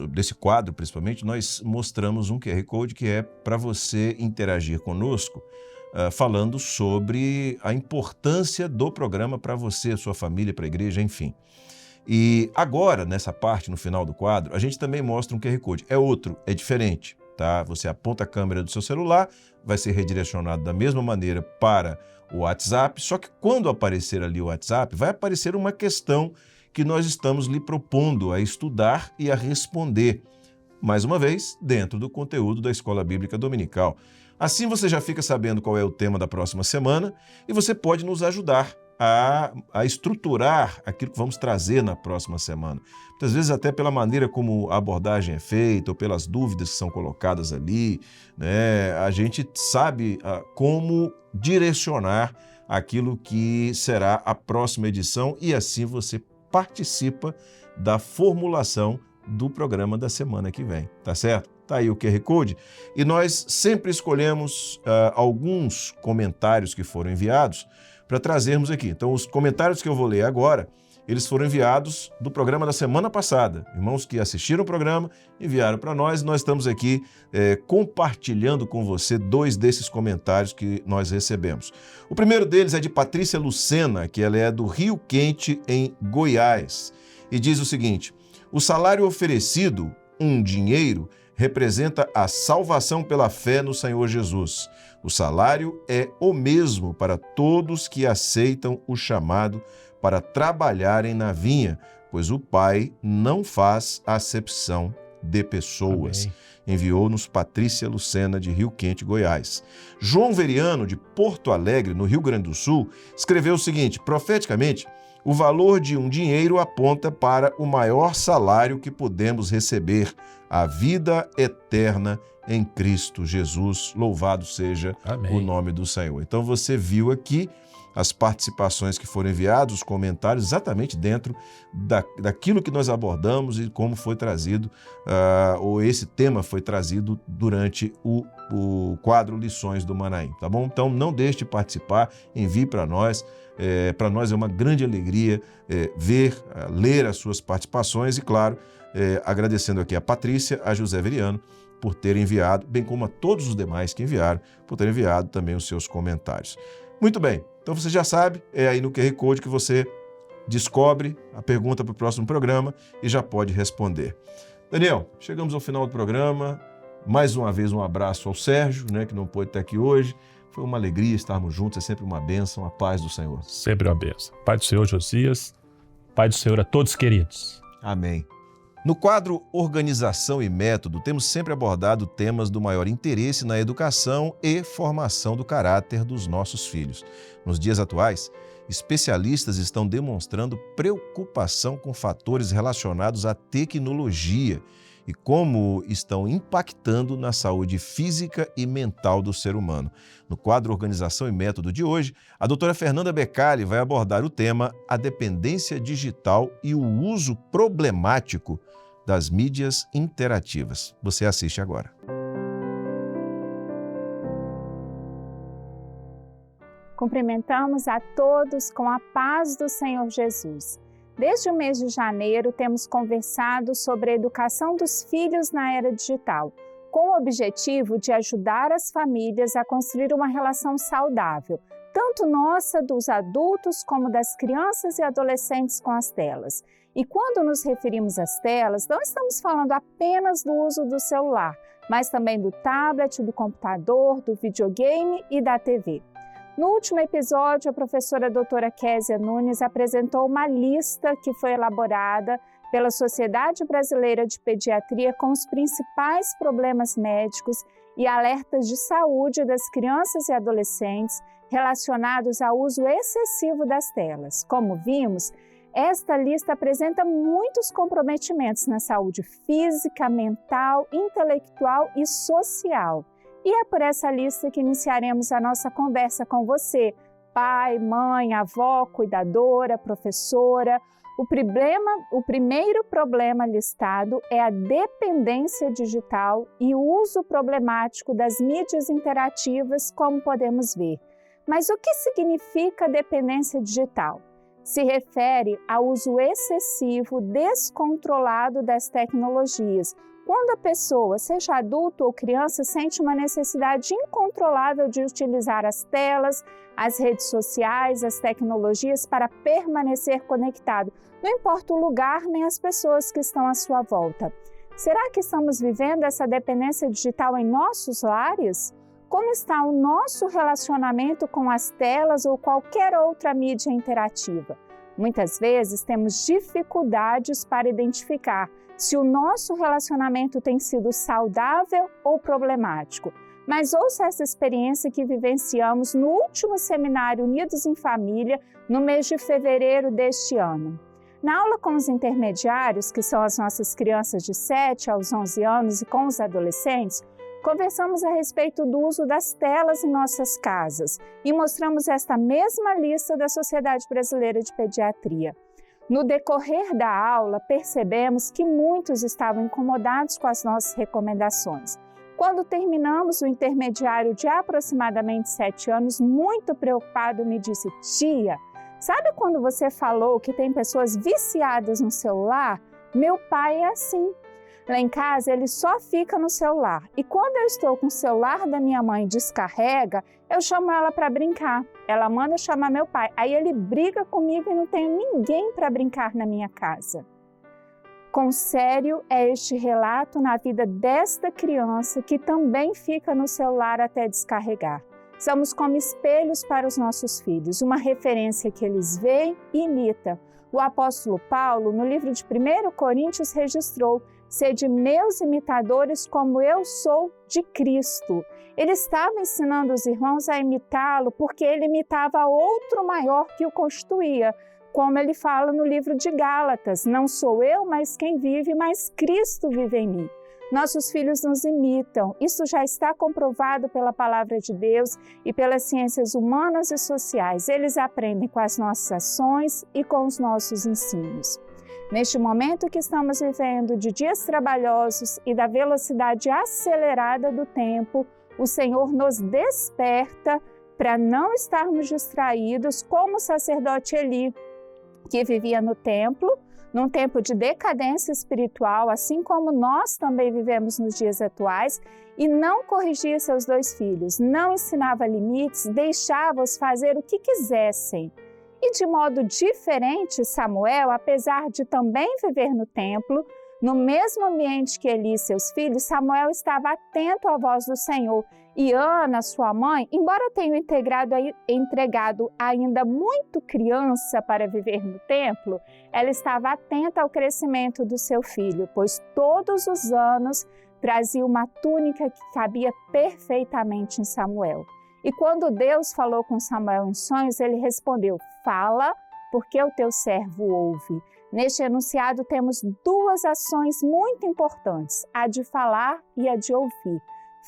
desse quadro principalmente, nós mostramos um QR Code que é para você interagir conosco, falando sobre a importância do programa para você, sua família, para a igreja, enfim. E agora, nessa parte, no final do quadro, a gente também mostra um QR Code. É diferente, tá? Você aponta a câmera do seu celular, vai ser redirecionado da mesma maneira para o WhatsApp, só que quando aparecer ali o WhatsApp, vai aparecer uma questão que nós estamos lhe propondo a estudar e a responder, mais uma vez, dentro do conteúdo da Escola Bíblica Dominical. Assim você já fica sabendo qual é o tema da próxima semana e você pode nos ajudar a estruturar aquilo que vamos trazer na próxima semana. Muitas vezes até pela maneira como a abordagem é feita ou pelas dúvidas que são colocadas ali, né, a gente sabe como direcionar aquilo que será a próxima edição e assim você participa da formulação do programa da semana que vem, tá certo? Tá aí o QR Code e nós sempre escolhemos alguns comentários que foram enviados para trazermos aqui. Então, os comentários que eu vou ler agora, eles foram enviados do programa da semana passada. Irmãos que assistiram o programa, enviaram para nós e nós estamos aqui compartilhando com você 2 desses comentários que nós recebemos. O primeiro deles é de Patrícia Lucena, que ela é do Rio Quente, em Goiás, e diz o seguinte: o salário oferecido, um dinheiro, representa a salvação pela fé no Senhor Jesus. O salário é o mesmo para todos que aceitam o chamado para trabalharem na vinha, pois o Pai não faz acepção de pessoas. Amém. Enviou-nos Patrícia Lucena, de Rio Quente, Goiás. João Veriano, de Porto Alegre, no Rio Grande do Sul, escreveu o seguinte: profeticamente, o valor de um dinheiro aponta para o maior salário que podemos receber, a vida eterna em Cristo Jesus. Louvado seja Amém. o nome do Senhor. Então você viu aqui as participações que foram enviadas, os comentários, exatamente dentro daquilo que nós abordamos e como foi trazido, ou esse tema foi trazido durante o quadro Lições do Manaim, tá bom? Então não deixe de participar, envie para nós. Para nós é uma grande alegria ler as suas participações e, claro, agradecendo aqui a Patrícia, a José Veriano, por terem enviado, bem como a todos os demais que enviaram, por terem enviado também os seus comentários. Muito bem, então você já sabe, é aí no QR Code que você descobre a pergunta para o próximo programa e já pode responder. Daniel, chegamos ao final do programa. Mais uma vez um abraço ao Sérgio, que não pôde estar aqui hoje. Foi uma alegria estarmos juntos, é sempre uma bênção, a paz do Senhor. Sempre uma bênção. Pai do Senhor, Josias. Pai do Senhor a todos queridos. Amém. No quadro Organização e Método, temos sempre abordado temas do maior interesse na educação e formação do caráter dos nossos filhos. Nos dias atuais, especialistas estão demonstrando preocupação com fatores relacionados à tecnologia e como estão impactando na saúde física e mental do ser humano. No quadro Organização e Método de hoje, a doutora Fernanda Becali vai abordar o tema a dependência digital e o uso problemático das mídias interativas. Você assiste agora. Cumprimentamos a todos com a paz do Senhor Jesus. Desde o mês de janeiro, temos conversado sobre a educação dos filhos na era digital, com o objetivo de ajudar as famílias a construir uma relação saudável, tanto nossa, dos adultos, como das crianças e adolescentes com as telas. E quando nos referimos às telas, não estamos falando apenas do uso do celular, mas também do tablet, do computador, do videogame e da TV. No último episódio, a professora doutora Késia Nunes apresentou uma lista que foi elaborada pela Sociedade Brasileira de Pediatria com os principais problemas médicos e alertas de saúde das crianças e adolescentes relacionados ao uso excessivo das telas. Como vimos, esta lista apresenta muitos comprometimentos na saúde física, mental, intelectual e social. E é por essa lista que iniciaremos a nossa conversa com você, pai, mãe, avó, cuidadora, professora. O primeiro problema listado é a dependência digital e o uso problemático das mídias interativas, como podemos ver. Mas o que significa dependência digital? Se refere ao uso excessivo, descontrolado das tecnologias, quando a pessoa, seja adulto ou criança, sente uma necessidade incontrolável de utilizar as telas, as redes sociais, as tecnologias para permanecer conectado, não importa o lugar nem as pessoas que estão à sua volta. Será que estamos vivendo essa dependência digital em nossos lares? Como está o nosso relacionamento com as telas ou qualquer outra mídia interativa? Muitas vezes temos dificuldades para identificar se o nosso relacionamento tem sido saudável ou problemático. Mas ouça essa experiência que vivenciamos no último seminário Unidos em Família, no mês de fevereiro deste ano. Na aula com os intermediários, que são as nossas crianças de 7 aos 11 anos, e com os adolescentes, Conversamos a respeito do uso das telas em nossas casas e mostramos esta mesma lista da Sociedade Brasileira de Pediatria. No decorrer da aula, percebemos que muitos estavam incomodados com as nossas recomendações. Quando terminamos, o intermediário de aproximadamente 7 anos, muito preocupado, me disse: tia, sabe quando você falou que tem pessoas viciadas no celular? Meu pai é assim. Lá em casa, ele só fica no celular. E quando eu estou com o celular da minha mãe descarrega, eu chamo ela para brincar. Ela manda chamar meu pai. Aí ele briga comigo e não tem ninguém para brincar na minha casa. Quão sério é este relato na vida desta criança que também fica no celular até descarregar. Somos como espelhos para os nossos filhos, uma referência que eles veem e imitam. O apóstolo Paulo, no livro de 1 Coríntios, registrou: sede meus imitadores como eu sou de Cristo. Ele estava ensinando os irmãos a imitá-lo porque ele imitava outro maior que o constituía, como ele fala no livro de Gálatas: não sou eu, mas quem vive, mas Cristo vive em mim. Nossos filhos nos imitam. Isso já está comprovado pela palavra de Deus e pelas ciências humanas e sociais. Eles aprendem com as nossas ações e com os nossos ensinos. Neste momento que estamos vivendo de dias trabalhosos e da velocidade acelerada do tempo, o Senhor nos desperta para não estarmos distraídos como o sacerdote Eli, que vivia no templo, num tempo de decadência espiritual, assim como nós também vivemos nos dias atuais, e não corrigia seus 2 filhos, não ensinava limites, deixava-os fazer o que quisessem. E de modo diferente, Samuel, apesar de também viver no templo, no mesmo ambiente que Eli e seus filhos, Samuel estava atento à voz do Senhor. E Ana, sua mãe, embora tenha entregado ainda muito criança para viver no templo, ela estava atenta ao crescimento do seu filho, pois todos os anos trazia uma túnica que cabia perfeitamente em Samuel. E quando Deus falou com Samuel em sonhos, ele respondeu: fala, porque o teu servo ouve. Neste enunciado temos 2 ações muito importantes, a de falar e a de ouvir.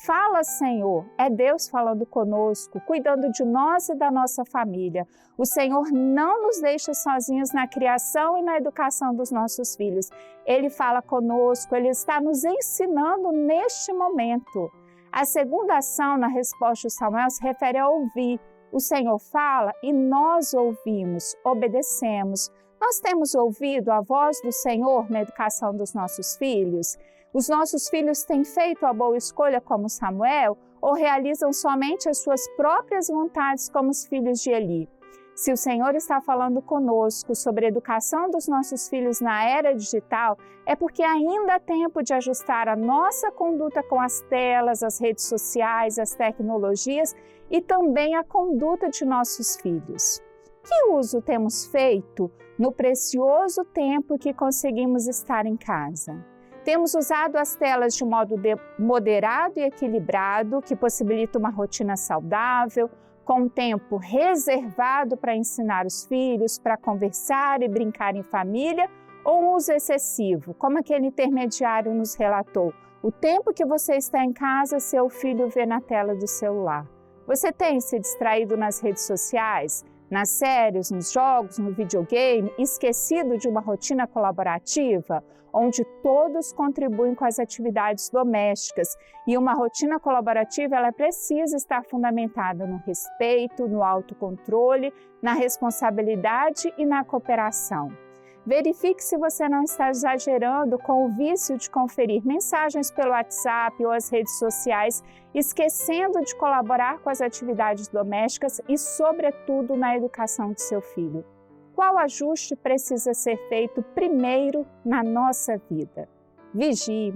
Fala, Senhor, é Deus falando conosco, cuidando de nós e da nossa família. O Senhor não nos deixa sozinhos na criação e na educação dos nossos filhos. Ele fala conosco, Ele está nos ensinando neste momento. A segunda ação na resposta de Samuel se refere a ouvir. O Senhor fala e nós ouvimos, obedecemos. Nós temos ouvido a voz do Senhor na educação dos nossos filhos? Os nossos filhos têm feito a boa escolha como Samuel ou realizam somente as suas próprias vontades como os filhos de Eli? Se o Senhor está falando conosco sobre a educação dos nossos filhos na era digital, é porque ainda há tempo de ajustar a nossa conduta com as telas, as redes sociais, as tecnologias e também a conduta de nossos filhos. Que uso temos feito no precioso tempo que conseguimos estar em casa? Temos usado as telas de modo moderado e equilibrado, que possibilita uma rotina saudável, com um tempo reservado para ensinar os filhos, para conversar e brincar em família, ou um uso excessivo, como aquele intermediário nos relatou. O tempo que você está em casa, seu filho vê na tela do celular. Você tem se distraído nas redes sociais, nas séries, nos jogos, no videogame, esquecido de uma rotina colaborativa, onde todos contribuem com as atividades domésticas. E uma rotina colaborativa, ela precisa estar fundamentada no respeito, no autocontrole, na responsabilidade e na cooperação. Verifique se você não está exagerando com o vício de conferir mensagens pelo WhatsApp ou as redes sociais, esquecendo de colaborar com as atividades domésticas e, sobretudo, na educação de seu filho. Qual ajuste precisa ser feito primeiro na nossa vida? Vigie.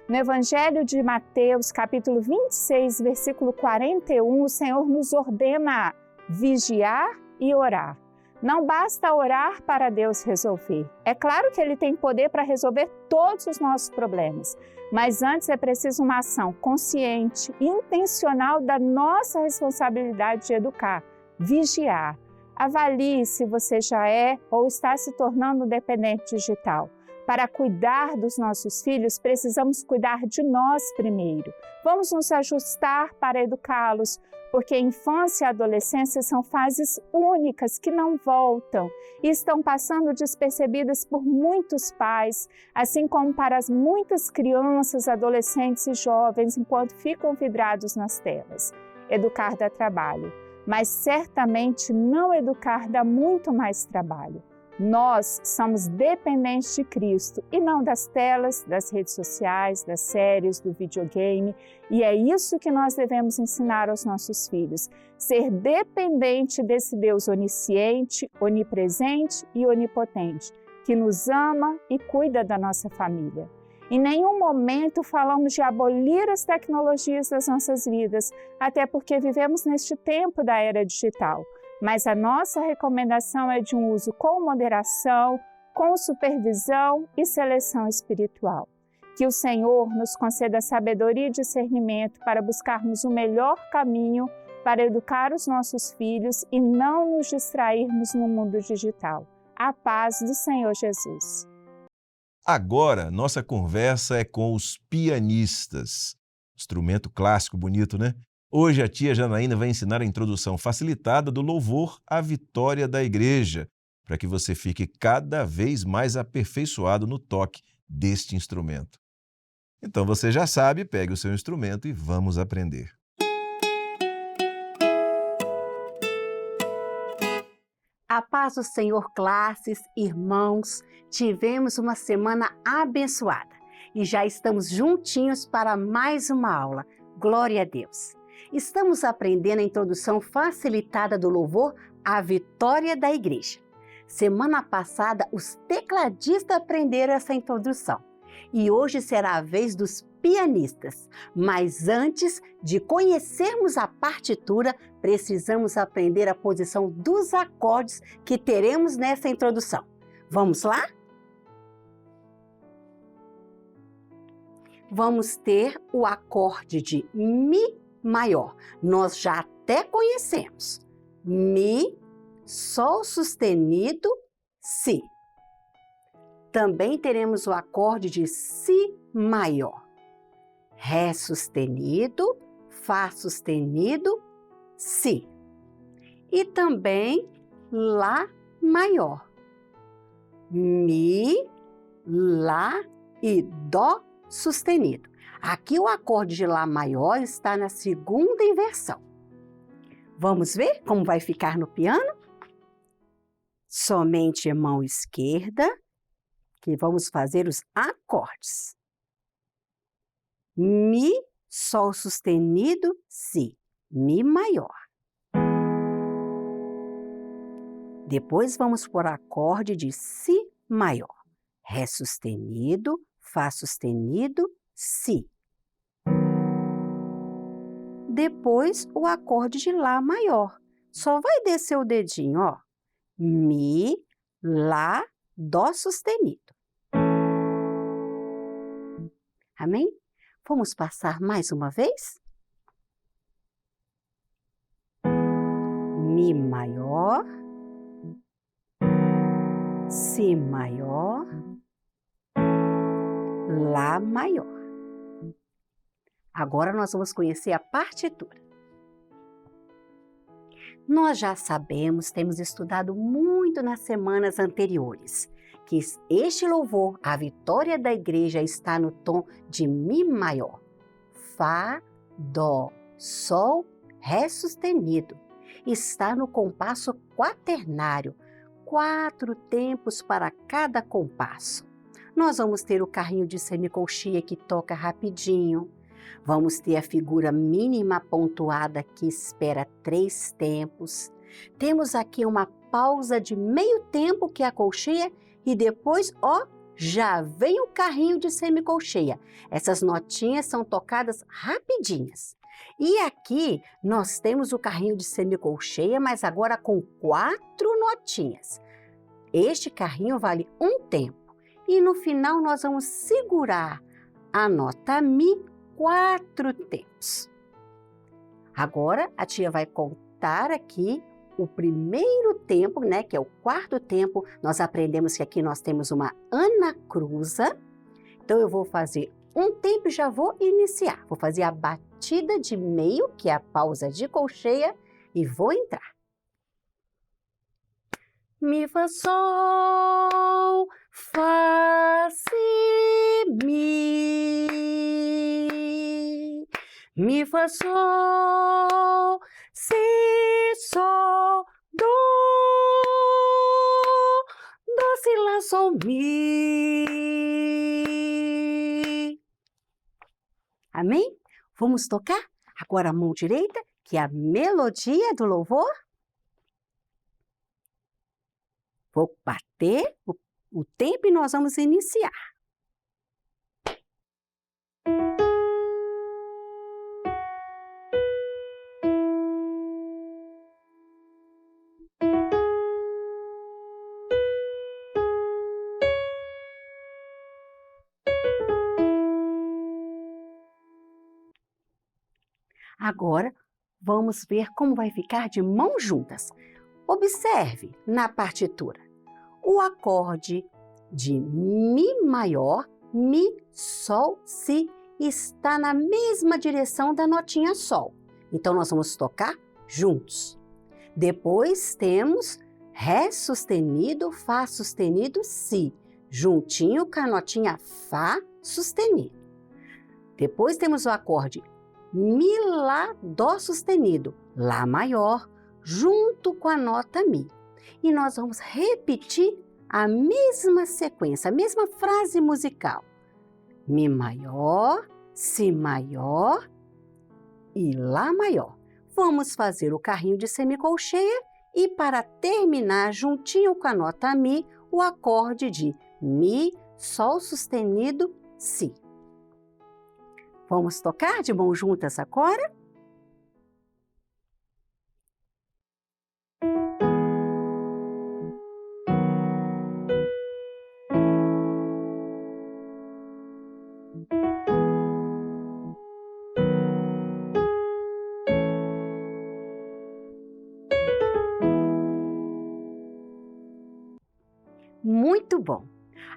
No Evangelho de Mateus, capítulo 26, versículo 41, o Senhor nos ordena a vigiar e orar. Não basta orar para Deus resolver. É claro que Ele tem poder para resolver todos os nossos problemas, mas antes é preciso uma ação consciente e intencional da nossa responsabilidade de educar, vigiar. Avalie se você já é ou está se tornando dependente digital. Para cuidar dos nossos filhos, precisamos cuidar de nós primeiro. Vamos nos ajustar para educá-los, porque a infância e a adolescência são fases únicas que não voltam e estão passando despercebidas por muitos pais, assim como para as muitas crianças, adolescentes e jovens, enquanto ficam vidrados nas telas. Educar dá trabalho, mas certamente não educar dá muito mais trabalho. Nós somos dependentes de Cristo e não das telas, das redes sociais, das séries, do videogame. E é isso que nós devemos ensinar aos nossos filhos. Ser dependente desse Deus onisciente, onipresente e onipotente, que nos ama e cuida da nossa família. Em nenhum momento falamos de abolir as tecnologias das nossas vidas, até porque vivemos neste tempo da era digital. Mas a nossa recomendação é de um uso com moderação, com supervisão e seleção espiritual. Que o Senhor nos conceda sabedoria e discernimento para buscarmos o melhor caminho para educar os nossos filhos e não nos distrairmos no mundo digital. A paz do Senhor Jesus. Agora, nossa conversa é com os pianistas. Instrumento clássico bonito, né? Hoje a tia Janaína vai ensinar a introdução facilitada do louvor à vitória da igreja, para que você fique cada vez mais aperfeiçoado no toque deste instrumento. Então você já sabe, pegue o seu instrumento e vamos aprender. A paz do Senhor, classes, irmãos, tivemos uma semana abençoada e já estamos juntinhos para mais uma aula. Glória a Deus! Estamos aprendendo a introdução facilitada do louvor à vitória da igreja. Semana passada, os tecladistas aprenderam essa introdução e hoje será a vez dos pianistas. Mas antes de conhecermos a partitura, precisamos aprender a posição dos acordes que teremos nessa introdução. Vamos lá? Vamos ter o acorde de Mi maior. Nós já até conhecemos. Mi, Sol sustenido, Si. Também teremos o acorde de Si maior. Ré sustenido, Fá sustenido, Si. E também Lá maior. Mi, Lá e Dó sustenido. Aqui o acorde de Lá maior está na segunda inversão. Vamos ver como vai ficar no piano? Somente mão esquerda, que vamos fazer os acordes. Mi, Sol sustenido, Si. Mi maior. Depois vamos por acorde de Si maior. Ré sustenido, Fá sustenido, Si. Depois o acorde de Lá maior. Só vai descer o dedinho, ó. Mi, Lá, Dó sustenido. Amém? Vamos passar mais uma vez? Mi maior, Si maior, Lá maior. Agora nós vamos conhecer a partitura. Nós já sabemos, temos estudado muito nas semanas anteriores, que este louvor, a vitória da igreja, está no tom de Mi maior. Fá, Dó, Sol, Ré sustenido. Está no compasso quaternário, 4 tempos para cada compasso. Nós vamos ter o carrinho de semicolcheia que toca rapidinho. Vamos ter a figura mínima pontuada que espera 3 tempos. Temos aqui uma pausa de meio tempo que é a colcheia e depois, ó, já vem o carrinho de semicolcheia. Essas notinhas são tocadas rapidinhas. E aqui nós temos o carrinho de semicolcheia, mas agora com 4 notinhas. Este carrinho vale 1 tempo. E no final nós vamos segurar a nota Mi 4 tempos. Agora a tia vai contar aqui o primeiro tempo, né, que é o quarto tempo, nós aprendemos que aqui nós temos uma anacruza. Então eu vou fazer um tempo e já vou iniciar. Vou fazer a batida de meio, que é a pausa de colcheia, e vou entrar. Mi, Fá, Sol, Fá, Si, Mi, Fá, Sol, Si, Sol, Do, Do, Si, Lá, Sol, Mi. Amém? Vamos tocar? Agora a mão direita, que é a melodia do louvor. Vou bater o tempo e nós vamos iniciar. Agora, vamos ver como vai ficar de mãos juntas. Observe na partitura. O acorde de Mi maior, Mi, Sol, Si, está na mesma direção da notinha Sol. Então, nós vamos tocar juntos. Depois temos Ré sustenido, Fá sustenido, Si, juntinho com a notinha Fá sustenido. Depois temos o acorde Mi, Lá, Dó sustenido, Lá maior, junto com a nota Mi. E nós vamos repetir a mesma sequência, a mesma frase musical. Mi maior, Si maior e Lá maior. Vamos fazer o carrinho de semicolcheia e, para terminar juntinho com a nota Mi, o acorde de Mi, Sol sustenido, Si. Vamos tocar de mãos juntas agora? Muito bom!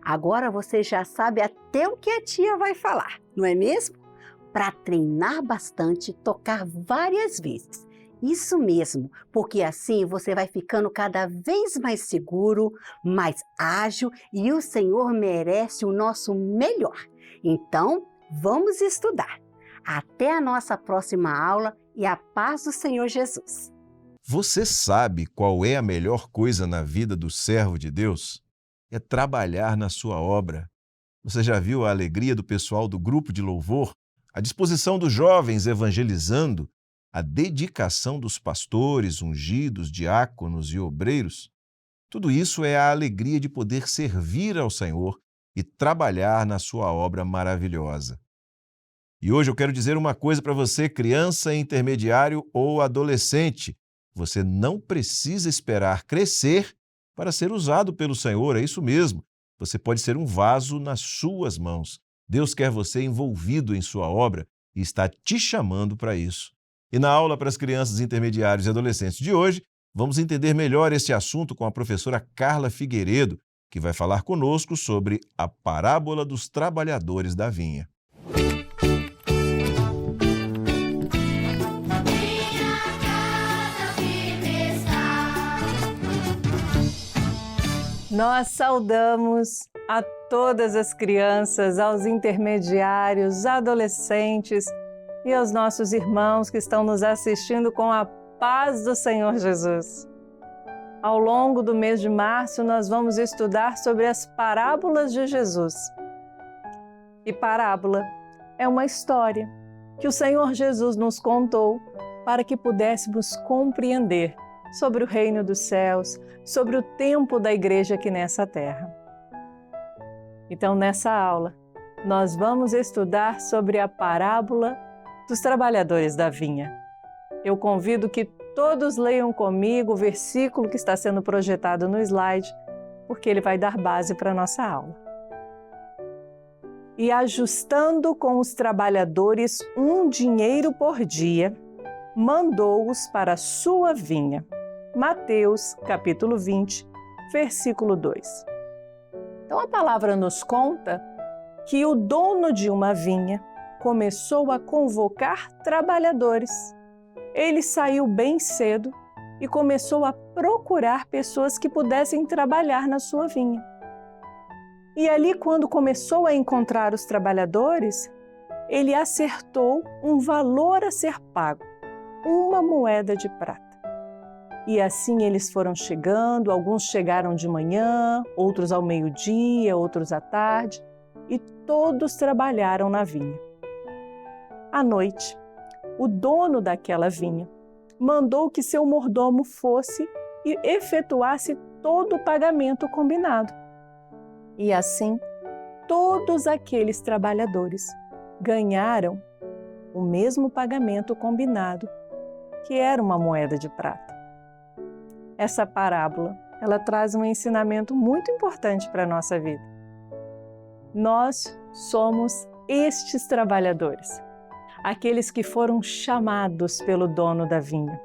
Agora você já sabe até o que a tia vai falar, não é mesmo? Para treinar bastante, tocar várias vezes. Isso mesmo, porque assim você vai ficando cada vez mais seguro, mais ágil e o Senhor merece o nosso melhor. Então, vamos estudar. Até a nossa próxima aula e a paz do Senhor Jesus. Você sabe qual é a melhor coisa na vida do servo de Deus? É trabalhar na sua obra. Você já viu a alegria do pessoal do grupo de louvor? A disposição dos jovens evangelizando? A dedicação dos pastores, ungidos, diáconos e obreiros? Tudo isso é a alegria de poder servir ao Senhor e trabalhar na sua obra maravilhosa. E hoje eu quero dizer uma coisa para você, criança, intermediário ou adolescente. Você não precisa esperar crescer para ser usado pelo Senhor, é isso mesmo. Você pode ser um vaso nas suas mãos. Deus quer você envolvido em sua obra e está te chamando para isso. E na aula para as crianças, intermediários e adolescentes de hoje, vamos entender melhor este assunto com a professora Carla Figueiredo, que vai falar conosco sobre a parábola dos trabalhadores da vinha. Nós saudamos a todas as crianças, aos intermediários, adolescentes e aos nossos irmãos que estão nos assistindo com a paz do Senhor Jesus. Ao longo do mês de março, nós vamos estudar sobre as parábolas de Jesus. E parábola é uma história que o Senhor Jesus nos contou para que pudéssemos compreender sobre o reino dos céus, sobre o tempo da igreja aqui nessa terra. Então, nessa aula, nós vamos estudar sobre a parábola dos trabalhadores da vinha. Eu convido que todos leiam comigo o versículo que está sendo projetado no slide, porque ele vai dar base para a nossa aula. E ajustando com os trabalhadores um dinheiro por dia, mandou-os para a sua vinha. Mateus, capítulo 20, versículo 2. Então a palavra nos conta que o dono de uma vinha começou a convocar trabalhadores. Ele saiu bem cedo e começou a procurar pessoas que pudessem trabalhar na sua vinha. E ali, quando começou a encontrar os trabalhadores, ele acertou um valor a ser pago, uma moeda de prata. E assim eles foram chegando, alguns chegaram de manhã, outros ao meio-dia, outros à tarde, e todos trabalharam na vinha. À noite, o dono daquela vinha mandou que seu mordomo fosse e efetuasse todo o pagamento combinado. E assim, todos aqueles trabalhadores ganharam o mesmo pagamento combinado, que era uma moeda de prata. Essa parábola, ela traz um ensinamento muito importante para a nossa vida. Nós somos estes trabalhadores, aqueles que foram chamados pelo dono da vinha.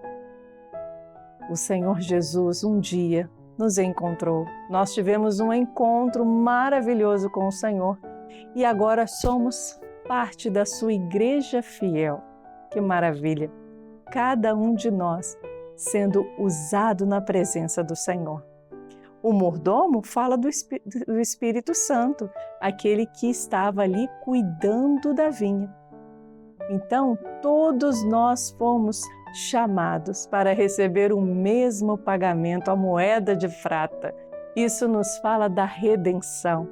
O Senhor Jesus um dia nos encontrou. Nós tivemos um encontro maravilhoso com o Senhor e agora somos parte da sua igreja fiel. Que maravilha! Cada um de nós sendo usado na presença do Senhor. O mordomo fala do Espírito Santo, aquele que estava ali cuidando da vinha. Então, todos nós fomos chamados para receber o mesmo pagamento, a moeda de prata. Isso nos fala da redenção.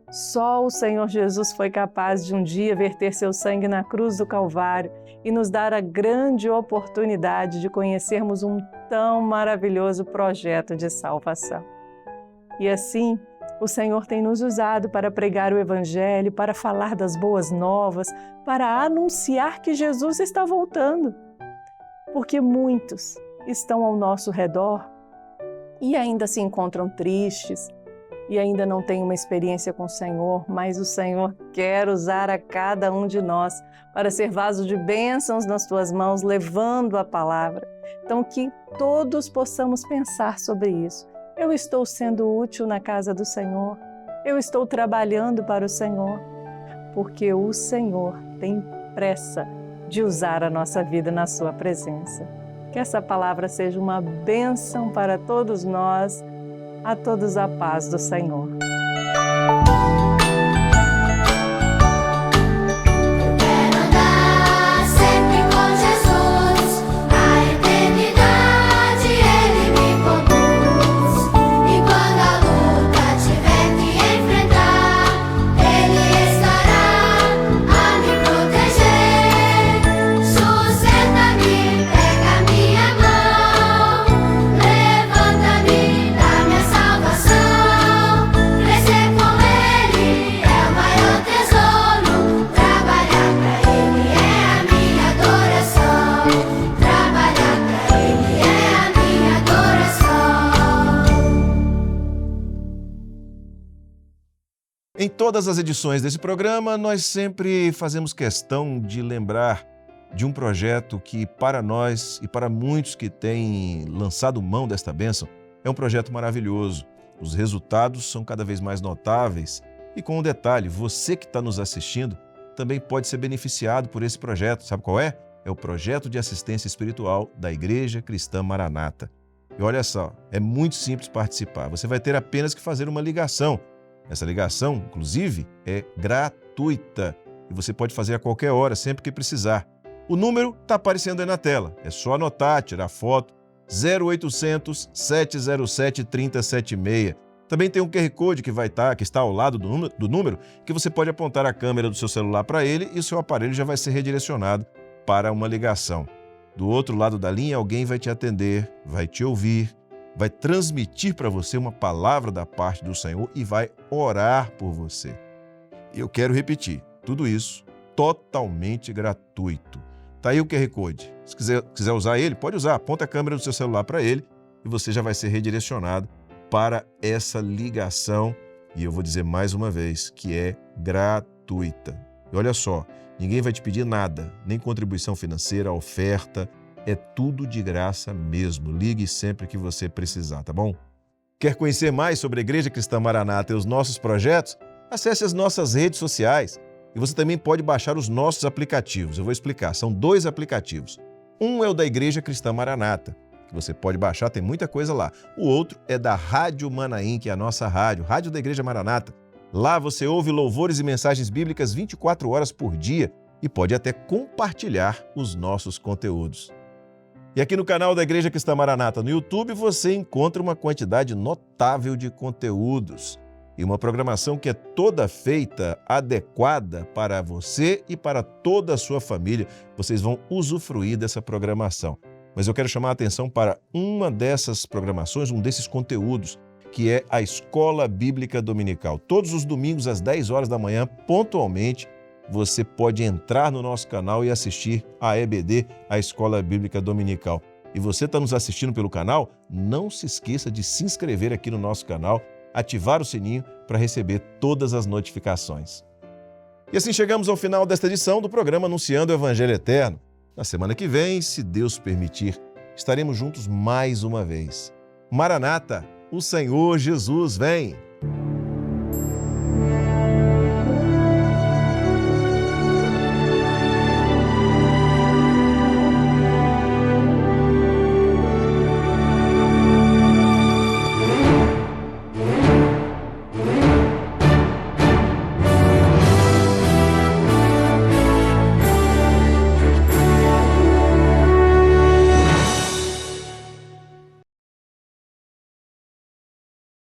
Só o Senhor Jesus foi capaz de um dia verter seu sangue na cruz do Calvário e nos dar a grande oportunidade de conhecermos um tão maravilhoso projeto de salvação. E assim, o Senhor tem nos usado para pregar o Evangelho, para falar das boas novas, para anunciar que Jesus está voltando. Porque muitos estão ao nosso redor e ainda se encontram tristes e ainda não têm uma experiência com o Senhor, mas o Senhor quer usar a cada um de nós para ser vaso de bênçãos nas tuas mãos, levando a palavra. Então, que todos possamos pensar sobre isso. Eu estou sendo útil na casa do Senhor, eu estou trabalhando para o Senhor, porque o Senhor tem pressa de usar a nossa vida na sua presença. Que essa palavra seja uma bênção para todos nós, a todos a paz do Senhor. Em todas as edições desse programa, nós sempre fazemos questão de lembrar de um projeto que, para nós e para muitos que têm lançado mão desta bênção, é um projeto maravilhoso. Os resultados são cada vez mais notáveis. E com um detalhe, você que está nos assistindo também pode ser beneficiado por esse projeto. Sabe qual é? É o projeto de assistência espiritual da Igreja Cristã Maranata. E olha só, é muito simples participar. Você vai ter apenas que fazer uma ligação. Essa ligação, inclusive, é gratuita e você pode fazer a qualquer hora, sempre que precisar. O número está aparecendo aí na tela. É só anotar, tirar foto. 0800 707 3076. Também tem um QR Code que está ao lado do número, que você pode apontar a câmera do seu celular para ele e o seu aparelho já vai ser redirecionado para uma ligação. Do outro lado da linha, alguém vai te atender, vai te ouvir, vai transmitir para você uma palavra da parte do Senhor e vai orar por você. E eu quero repetir, tudo isso totalmente gratuito. Está aí o QR Code. Se quiser usar ele, pode usar. Aponta a câmera do seu celular para ele e você já vai ser redirecionado para essa ligação. E eu vou dizer mais uma vez que é gratuita. E olha só, ninguém vai te pedir nada, nem contribuição financeira, oferta, É tudo de graça mesmo. Ligue sempre que você precisar, tá bom? Quer conhecer mais sobre a Igreja Cristã Maranata e os nossos projetos? Acesse as nossas redes sociais. E você também pode baixar os nossos aplicativos. Eu vou explicar. São 2 aplicativos. Um é o da Igreja Cristã Maranata, que você pode baixar, tem muita coisa lá. O outro é da Rádio Manaim, que é a nossa rádio da Igreja Maranata. Lá você ouve louvores e mensagens bíblicas 24 horas por dia e pode até compartilhar os nossos conteúdos. E aqui no canal da Igreja Cristã Maranata no YouTube você encontra uma quantidade notável de conteúdos e uma programação que é toda feita, adequada para você e para toda a sua família. Vocês vão usufruir dessa programação. Mas eu quero chamar a atenção para uma dessas programações, um desses conteúdos, que é a Escola Bíblica Dominical. Todos os domingos às 10 horas da manhã, pontualmente, você pode entrar no nosso canal e assistir a EBD, a Escola Bíblica Dominical. E você está nos assistindo pelo canal? Não se esqueça de se inscrever aqui no nosso canal, ativar o sininho para receber todas as notificações. E assim chegamos ao final desta edição do programa Anunciando o Evangelho Eterno. Na semana que vem, se Deus permitir, estaremos juntos mais uma vez. Maranata, o Senhor Jesus vem!